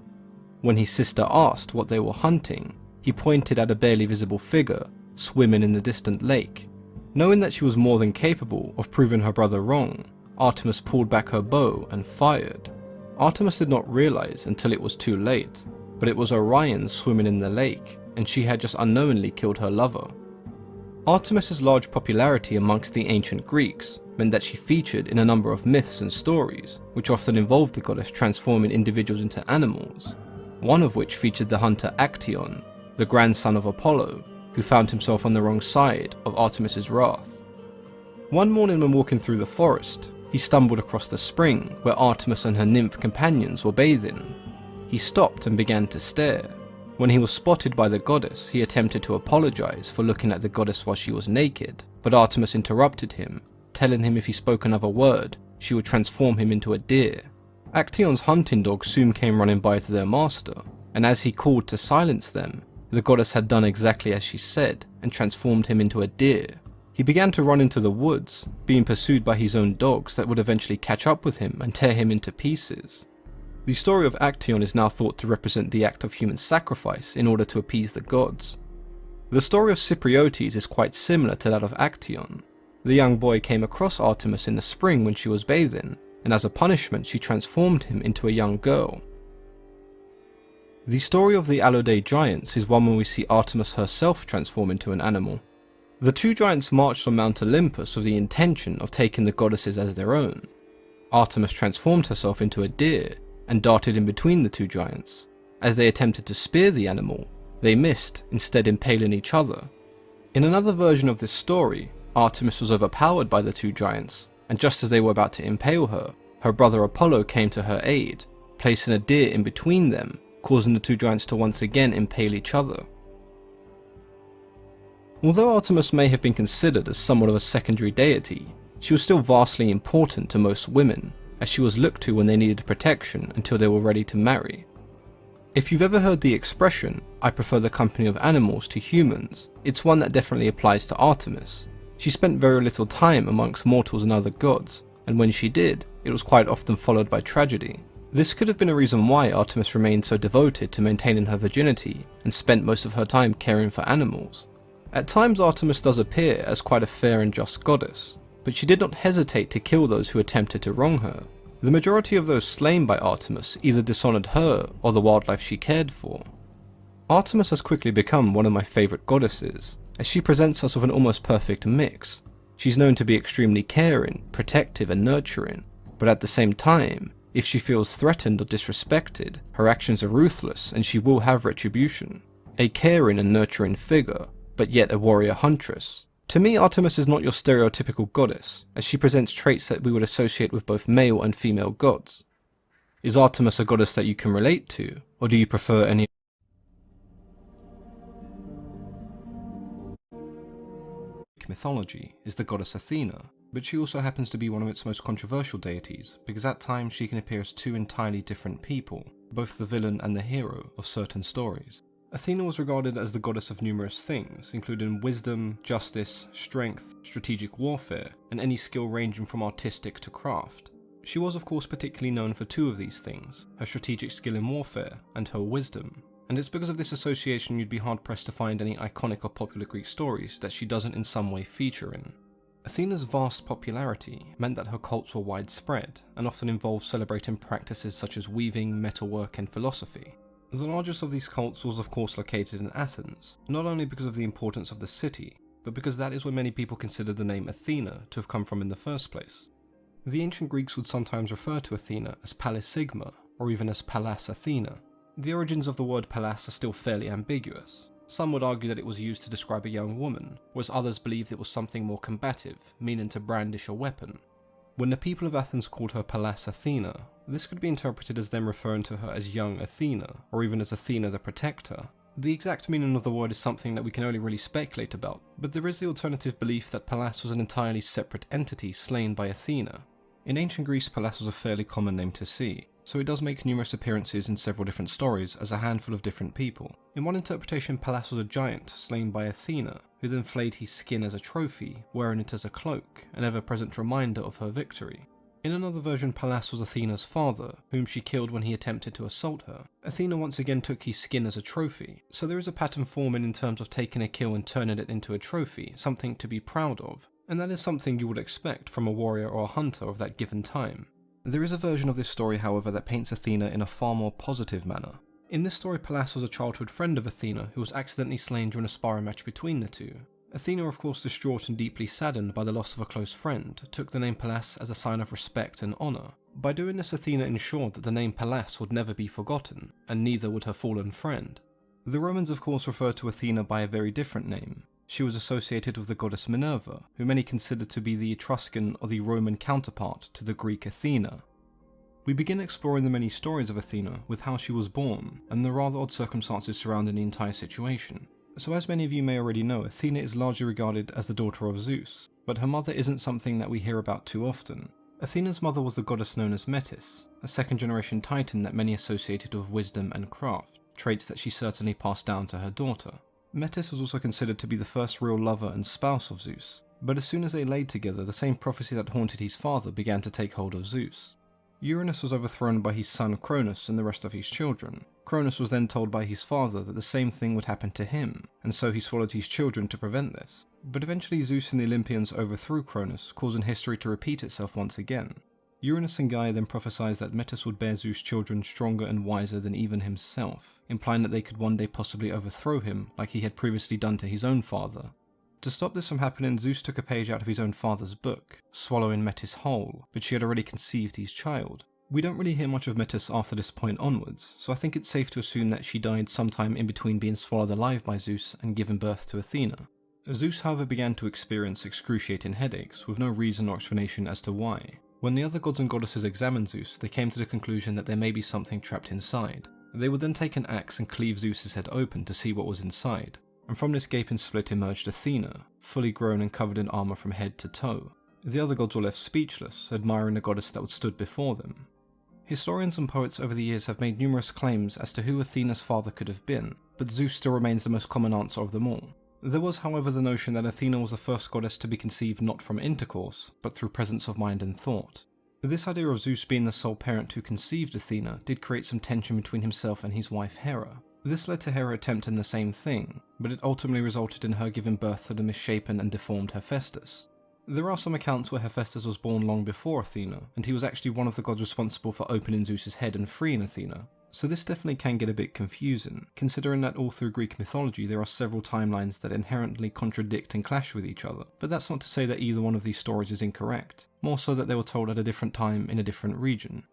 When his sister asked what they were hunting, he pointed at a barely visible figure swimming in the distant lake. Knowing that she was more than capable of proving her brother wrong, Artemis pulled back her bow and fired. Artemis did not realize until it was too late, but it was Orion swimming in the lake, and she had just unknowingly killed her lover. Artemis's large popularity amongst the ancient Greeks meant that she featured in a number of myths and stories, which often involved the goddess transforming individuals into animals, one of which featured the hunter Actaeon, the grandson of Apollo, who found himself on the wrong side of Artemis's wrath. One morning when walking through the forest, he stumbled across the spring where Artemis and her nymph companions were bathing. He stopped and began to stare. When he was spotted by the goddess, he attempted to apologize for looking at the goddess while she was naked, but Artemis interrupted him, telling him if he spoke another word, she would transform him into a deer. Actaeon's hunting dogs soon came running by to their master, and as he called to silence them, the goddess had done exactly as she said and transformed him into a deer. He began to run into the woods, being pursued by his own dogs that would eventually catch up with him and tear him into pieces. The story of Actaeon is now thought to represent the act of human sacrifice in order to appease the gods. The story of Cypriotes is quite similar to that of Actaeon. The young boy came across Artemis in the spring when she was bathing, and as a punishment she transformed him into a young girl. The story of the Allodae giants is one where we see Artemis herself transform into an animal. The two giants marched on Mount Olympus with the intention of taking the goddesses as their own. Artemis transformed herself into a deer and darted in between the two giants. As they attempted to spear the animal, they missed, instead impaling each other. In another version of this story, Artemis was overpowered by the two giants, and just as they were about to impale her, her brother Apollo came to her aid, placing a deer in between them, causing the two giants to once again impale each other. Although Artemis may have been considered as somewhat of a secondary deity, she was still vastly important to most women, as she was looked to when they needed protection until they were ready to marry. If you've ever heard the expression, "I prefer the company of animals to humans," it's one that definitely applies to Artemis. She spent very little time amongst mortals and other gods, and when she did, it was quite often followed by tragedy. This could have been a reason why Artemis remained so devoted to maintaining her virginity and spent most of her time caring for animals. At times Artemis does appear as quite a fair and just goddess, but she did not hesitate to kill those who attempted to wrong her. The majority of those slain by Artemis either dishonored her or the wildlife she cared for. Artemis has quickly become one of my favourite goddesses, as she presents us with an almost perfect mix. She's known to be extremely caring, protective and nurturing, but at the same time, if she feels threatened or disrespected, her actions are ruthless and she will have retribution. A caring and nurturing figure, but yet a warrior huntress. To me, Artemis is not your stereotypical goddess, as she presents traits that we would associate with both male and female gods. Is Artemis a goddess that you can relate to, or do you prefer any mythology is the goddess Athena, but she also happens to be one of its most controversial deities, because at times she can appear as two entirely different people, both the villain and the hero of certain stories. Athena was regarded as the goddess of numerous things, including wisdom, justice, strength, strategic warfare, and any skill ranging from artistic to craft. She was of course particularly known for two of these things, her strategic skill in warfare and her wisdom, and it's because of this association you'd be hard pressed to find any iconic or popular Greek stories that she doesn't in some way feature in. Athena's vast popularity meant that her cults were widespread and often involved celebrating practices such as weaving, metalwork and philosophy. The largest of these cults was of course located in Athens, not only because of the importance of the city, but because that is where many people considered the name Athena to have come from in the first place. The ancient Greeks would sometimes refer to Athena as Pallas Sigma, or even as Pallas Athena. The origins of the word Pallas are still fairly ambiguous. Some would argue that it was used to describe a young woman, whereas others believed it was something more combative, meaning to brandish a weapon. When the people of Athens called her Pallas Athena, this could be interpreted as them referring to her as young Athena, or even as Athena the Protector. The exact meaning of the word is something that we can only really speculate about, but there is the alternative belief that Pallas was an entirely separate entity slain by Athena. In ancient Greece, Pallas was a fairly common name to see, so it does make numerous appearances in several different stories as a handful of different people. In one interpretation, Pallas was a giant slain by Athena, who then flayed his skin as a trophy, wearing it as a cloak, an ever-present reminder of her victory. In another version, Pallas was Athena's father, whom she killed when he attempted to assault her. Athena once again took his skin as a trophy, so there is a pattern forming in terms of taking a kill and turning it into a trophy, something to be proud of. And that is something you would expect from a warrior or a hunter of that given time. There is a version of this story, however, that paints Athena in a far more positive manner. In this story, Pallas was a childhood friend of Athena who was accidentally slain during a sparring match between the two. Athena, of course distraught and deeply saddened by the loss of a close friend, took the name Pallas as a sign of respect and honour. By doing this, Athena ensured that the name Pallas would never be forgotten, and neither would her fallen friend. The Romans of course referred to Athena by a very different name. She was associated with the goddess Minerva, who many considered to be the Etruscan or the Roman counterpart to the Greek Athena. We begin exploring the many stories of Athena with how she was born, and the rather odd circumstances surrounding the entire situation. So as many of you may already know, Athena is largely regarded as the daughter of Zeus, but her mother isn't something that we hear about too often. Athena's mother was the goddess known as Metis, a second-generation titan that many associated with wisdom and craft, traits that she certainly passed down to her daughter. Metis was also considered to be the first real lover and spouse of Zeus, but as soon as they laid together, the same prophecy that haunted his father began to take hold of Zeus. Uranus was overthrown by his son Cronus and the rest of his children. Cronus was then told by his father that the same thing would happen to him, and so he swallowed his children to prevent this. But eventually Zeus and the Olympians overthrew Cronus, causing history to repeat itself once again. Uranus and Gaia then prophesied that Metis would bear Zeus children stronger and wiser than even himself, implying that they could one day possibly overthrow him like he had previously done to his own father. To stop this from happening, Zeus took a page out of his own father's book, swallowing Metis whole, but she had already conceived his child. We don't really hear much of Metis after this point onwards, so I think it's safe to assume that she died sometime in between being swallowed alive by Zeus and giving birth to Athena. Zeus, however, began to experience excruciating headaches, with no reason or explanation as to why. When the other gods and goddesses examined Zeus, they came to the conclusion that there may be something trapped inside. They would then take an axe and cleave Zeus's head open to see what was inside, and from this gaping split emerged Athena, fully grown and covered in armour from head to toe. The other gods were left speechless, admiring the goddess that stood before them. Historians and poets over the years have made numerous claims as to who Athena's father could have been, but Zeus still remains the most common answer of them all. There was, however, the notion that Athena was the first goddess to be conceived not from intercourse, but through presence of mind and thought. This idea of Zeus being the sole parent who conceived Athena did create some tension between himself and his wife Hera. This led to Hera attempting the same thing, but it ultimately resulted in her giving birth to the misshapen and deformed Hephaestus. There are some accounts where Hephaestus was born long before Athena, and he was actually one of the gods responsible for opening Zeus's head and freeing Athena. So this definitely can get a bit confusing, considering that all through Greek mythology there are several timelines that inherently contradict and clash with each other, but that's not to say that either one of these stories is incorrect, more so that they were told at a different time in a different region.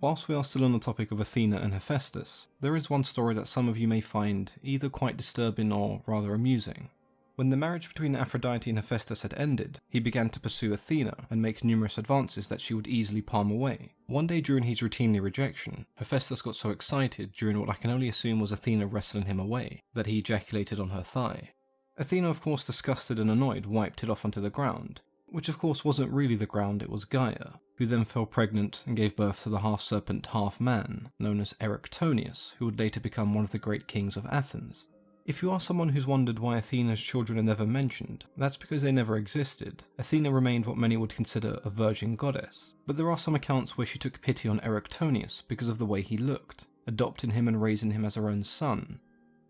Whilst we are still on the topic of Athena and Hephaestus, there is one story that some of you may find either quite disturbing or rather amusing. When the marriage between Aphrodite and Hephaestus had ended, he began to pursue Athena and make numerous advances that she would easily palm away. One day during his routinely rejection, Hephaestus got so excited during what I can only assume was Athena wrestling him away, that he ejaculated on her thigh. Athena, of course disgusted and annoyed, wiped it off onto the ground, which of course wasn't really the ground, it was Gaia, who then fell pregnant and gave birth to the half-serpent, half-man, known as Erectonius, who would later become one of the great kings of Athens. If you are someone who's wondered why Athena's children are never mentioned, that's because they never existed. Athena remained what many would consider a virgin goddess, but there are some accounts where she took pity on Erectonius because of the way he looked, adopting him and raising him as her own son.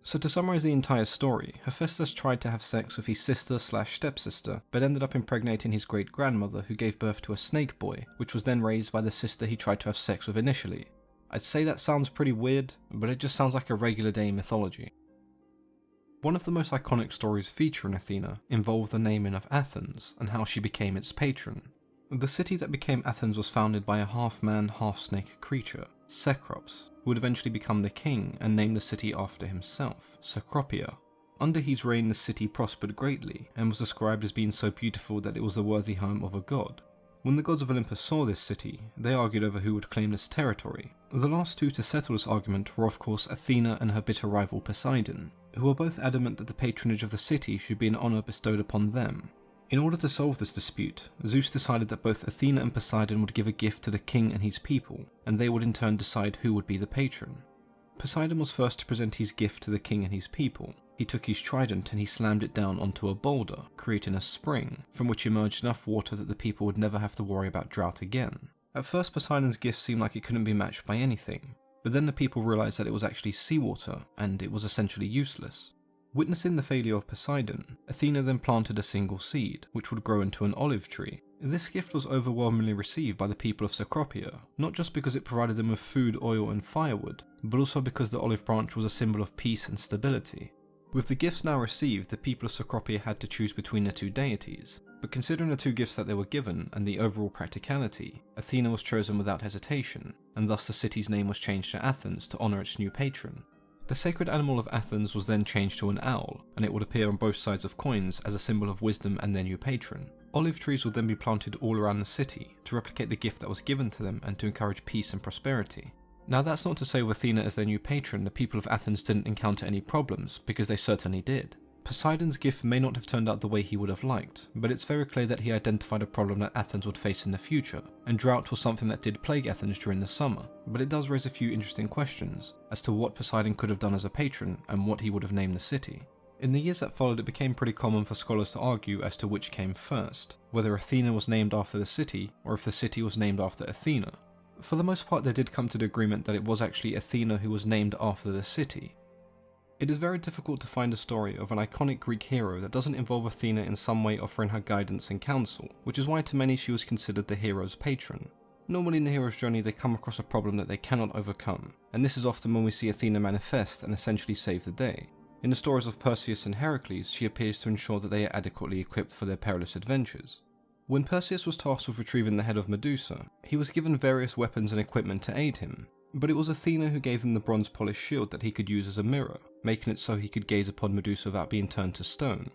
So to summarise the entire story, Hephaestus tried to have sex with his sister/stepsister, but ended up impregnating his great-grandmother who gave birth to a snake boy, which was then raised by the sister he tried to have sex with initially. I'd say that sounds pretty weird, but it just sounds like a regular day in mythology. One of the most iconic stories featuring Athena involved the naming of Athens and how she became its patron. The city that became Athens was founded by a half-man, half-snake creature, Cecrops, who would eventually become the king and name the city after himself, Cecropia. Under his reign the city prospered greatly and was described as being so beautiful that it was the worthy home of a god. When the gods of Olympus saw this city, they argued over who would claim this territory. The last two to settle this argument were of course Athena and her bitter rival Poseidon, who were both adamant that the patronage of the city should be an honour bestowed upon them. In order to solve this dispute, Zeus decided that both Athena and Poseidon would give a gift to the king and his people, and they would in turn decide who would be the patron. Poseidon was first to present his gift to the king and his people. He took his trident and he slammed it down onto a boulder, creating a spring, from which emerged enough water that the people would never have to worry about drought again. At first Poseidon's gift seemed like it couldn't be matched by anything, but then the people realised that it was actually seawater, and it was essentially useless. Witnessing the failure of Poseidon, Athena then planted a single seed, which would grow into an olive tree. This gift was overwhelmingly received by the people of Cecropia, not just because it provided them with food, oil and firewood, but also because the olive branch was a symbol of peace and stability. With the gifts now received, the people of Cecropia had to choose between the two deities, but considering the two gifts that they were given and the overall practicality, Athena was chosen without hesitation, and thus the city's name was changed to Athens to honour its new patron. The sacred animal of Athens was then changed to an owl, and it would appear on both sides of coins as a symbol of wisdom and their new patron. Olive trees would then be planted all around the city to replicate the gift that was given to them and to encourage peace and prosperity. Now that's not to say with Athena as their new patron the people of Athens didn't encounter any problems, because they certainly did. Poseidon's gift may not have turned out the way he would have liked, but it's very clear that he identified a problem that Athens would face in the future, and drought was something that did plague Athens during the summer, but it does raise a few interesting questions as to what Poseidon could have done as a patron and what he would have named the city. In the years that followed, it became pretty common for scholars to argue as to which came first, whether Athena was named after the city or if the city was named after Athena. For the most part, they did come to the agreement that it was actually Athena who was named after the city. It is very difficult to find a story of an iconic Greek hero that doesn't involve Athena in some way offering her guidance and counsel, which is why to many she was considered the hero's patron. Normally in the hero's journey they come across a problem that they cannot overcome, and this is often when we see Athena manifest and essentially save the day. In the stories of Perseus and Heracles, she appears to ensure that they are adequately equipped for their perilous adventures. When Perseus was tasked with retrieving the head of Medusa, he was given various weapons and equipment to aid him, but it was Athena who gave him the bronze polished shield that he could use as a mirror, making it so he could gaze upon Medusa without being turned to stone.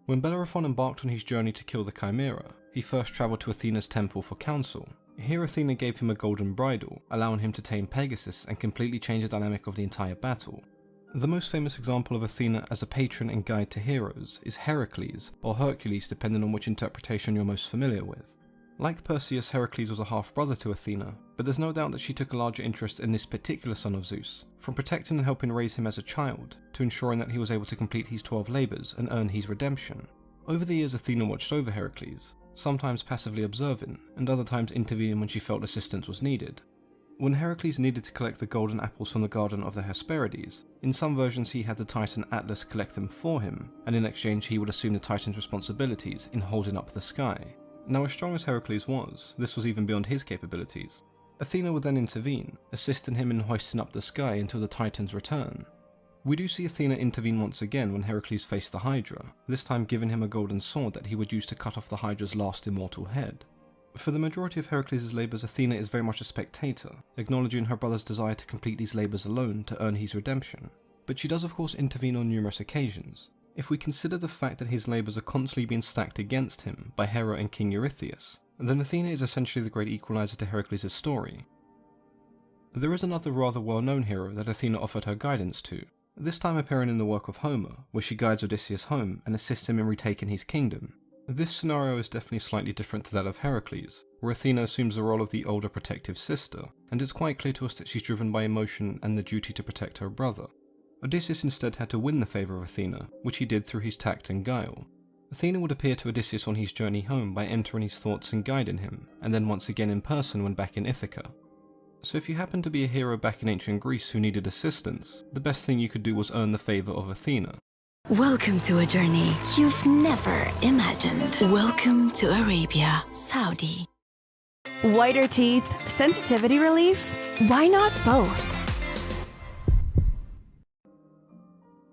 When Bellerophon embarked on his journey to kill the Chimera, he first travelled to Athena's temple for counsel. Here Athena gave him a golden bridle, allowing him to tame Pegasus and completely change the dynamic of the entire battle. The most famous example of Athena as a patron and guide to heroes is Heracles, or Hercules depending on which interpretation you're most familiar with. Like Perseus, Heracles was a half-brother to Athena, but there's no doubt that she took a larger interest in this particular son of Zeus, from protecting and helping raise him as a child, to ensuring that he was able to complete his 12 labours and earn his redemption. Over the years Athena watched over Heracles, sometimes passively observing, and other times intervening when she felt assistance was needed. When Heracles needed to collect the golden apples from the garden of the Hesperides, in some versions he had the Titan Atlas collect them for him, and in exchange he would assume the Titan's responsibilities in holding up the sky. Now as strong as Heracles was, this was even beyond his capabilities. Athena would then intervene, assisting him in hoisting up the sky until the Titan's return. We do see Athena intervene once again when Heracles faced the Hydra, this time giving him a golden sword that he would use to cut off the Hydra's last immortal head. For the majority of Heracles' labours, Athena is very much a spectator, acknowledging her brother's desire to complete these labours alone to earn his redemption. But she does of course intervene on numerous occasions. If we consider the fact that his labours are constantly being stacked against him by Hera and King Eurystheus, then Athena is essentially the great equaliser to Heracles' story. There is another rather well-known hero that Athena offered her guidance to, this time appearing in the work of Homer, where she guides Odysseus home and assists him in retaking his kingdom. This scenario is definitely slightly different to that of Heracles, where Athena assumes the role of the older protective sister, and it's quite clear to us that she's driven by emotion and the duty to protect her brother. Odysseus instead had to win the favour of Athena, which he did through his tact and guile. Athena would appear to Odysseus on his journey home by entering his thoughts and guiding him, and then once again in person when back in Ithaca. So if you happened to be a hero back in ancient Greece who needed assistance, the best thing you could do was earn the favour of Athena. Welcome to a journey you've never imagined. Welcome to Arabia, Saudi. Whiter teeth, sensitivity relief? Why not both?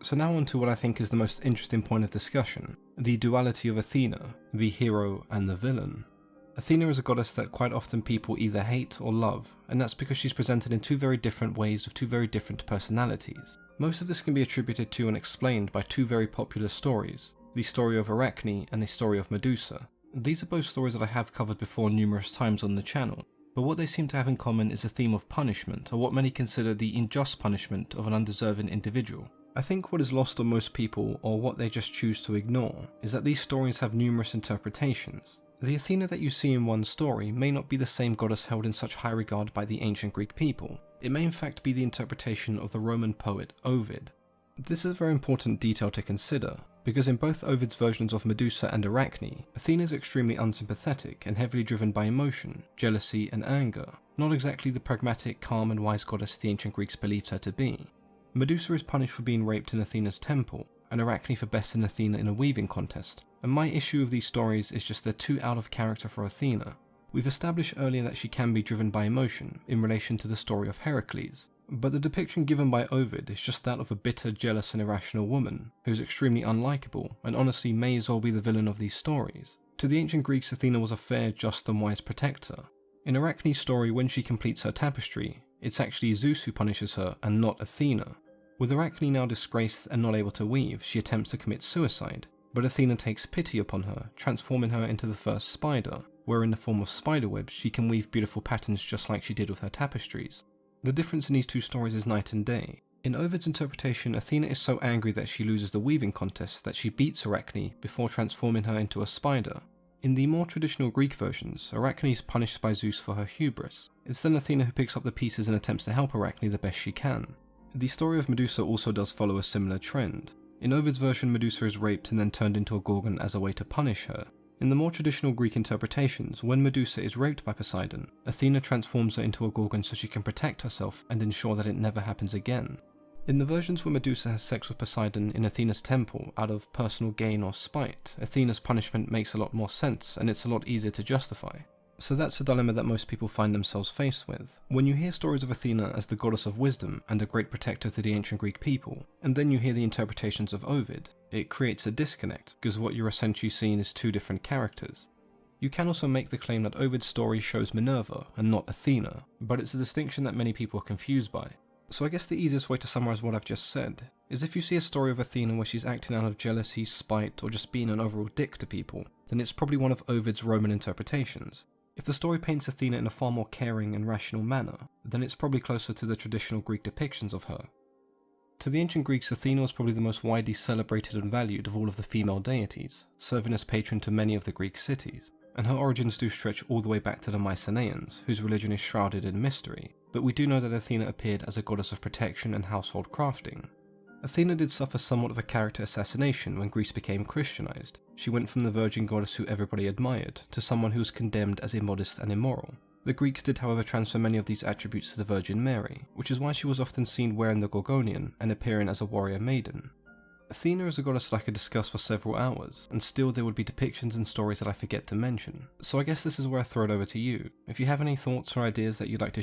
So now on to what I think is the most interesting point of discussion, the duality of Athena, the hero and the villain. Athena is a goddess that quite often people either hate or love, and that's because she's presented in two very different ways with two very different personalities. Most of this can be attributed to and explained by two very popular stories, the story of Arachne and the story of Medusa. These are both stories that I have covered before numerous times on the channel, but what they seem to have in common is a theme of punishment, or what many consider the unjust punishment of an undeserving individual. I think what is lost on most people, or what they just choose to ignore, is that these stories have numerous interpretations. The Athena that you see in one story may not be the same goddess held in such high regard by the ancient Greek people. It may in fact be the interpretation of the Roman poet Ovid. This is a very important detail to consider, because in both Ovid's versions of Medusa and Arachne, Athena is extremely unsympathetic and heavily driven by emotion, jealousy and anger, not exactly the pragmatic, calm and wise goddess the ancient Greeks believed her to be. Medusa is punished for being raped in Athena's temple, and Arachne for besting Athena in a weaving contest, and my issue with these stories is just they're too out of character for Athena. We've established earlier that she can be driven by emotion in relation to the story of Heracles, but the depiction given by Ovid is just that of a bitter, jealous and irrational woman, who is extremely unlikable and honestly may as well be the villain of these stories. To the ancient Greeks, Athena was a fair, just and wise protector. In Arachne's story, when she completes her tapestry, it's actually Zeus who punishes her and not Athena. With Arachne now disgraced and not able to weave, she attempts to commit suicide, but Athena takes pity upon her, transforming her into the first spider, where in the form of spiderwebs she can weave beautiful patterns just like she did with her tapestries. The difference in these two stories is night and day. In Ovid's interpretation, Athena is so angry that she loses the weaving contest that she beats Arachne before transforming her into a spider. In the more traditional Greek versions, Arachne is punished by Zeus for her hubris. It's then Athena who picks up the pieces and attempts to help Arachne the best she can. The story of Medusa also does follow a similar trend. In Ovid's version, Medusa is raped and then turned into a gorgon as a way to punish her. In the more traditional Greek interpretations, when Medusa is raped by Poseidon, Athena transforms her into a gorgon so she can protect herself and ensure that it never happens again. In the versions where Medusa has sex with Poseidon in Athena's temple out of personal gain or spite, Athena's punishment makes a lot more sense and it's a lot easier to justify. So that's a dilemma that most people find themselves faced with. When you hear stories of Athena as the goddess of wisdom and a great protector to the ancient Greek people, and then you hear the interpretations of Ovid, it creates a disconnect because what you're essentially seeing is two different characters. You can also make the claim that Ovid's story shows Minerva and not Athena, but it's a distinction that many people are confused by. So I guess the easiest way to summarize what I've just said is if you see a story of Athena where she's acting out of jealousy, spite, or just being an overall dick to people, then it's probably one of Ovid's Roman interpretations. If the story paints Athena in a far more caring and rational manner, then it's probably closer to the traditional Greek depictions of her. To the ancient Greeks, Athena was probably the most widely celebrated and valued of all of the female deities, serving as patron to many of the Greek cities, and her origins do stretch all the way back to the Mycenaeans, whose religion is shrouded in mystery, but we do know that Athena appeared as a goddess of protection and household crafting. Athena did suffer somewhat of a character assassination when Greece became Christianized. She went from the virgin goddess who everybody admired to someone who was condemned as immodest and immoral. The Greeks did however transfer many of these attributes to the Virgin Mary, which is why she was often seen wearing the Gorgonian and appearing as a warrior maiden. Athena is a goddess that I could discuss for several hours, and still there would be depictions and stories that I forget to mention. So I guess this is where I throw it over to you. If you have any thoughts or ideas that you'd like to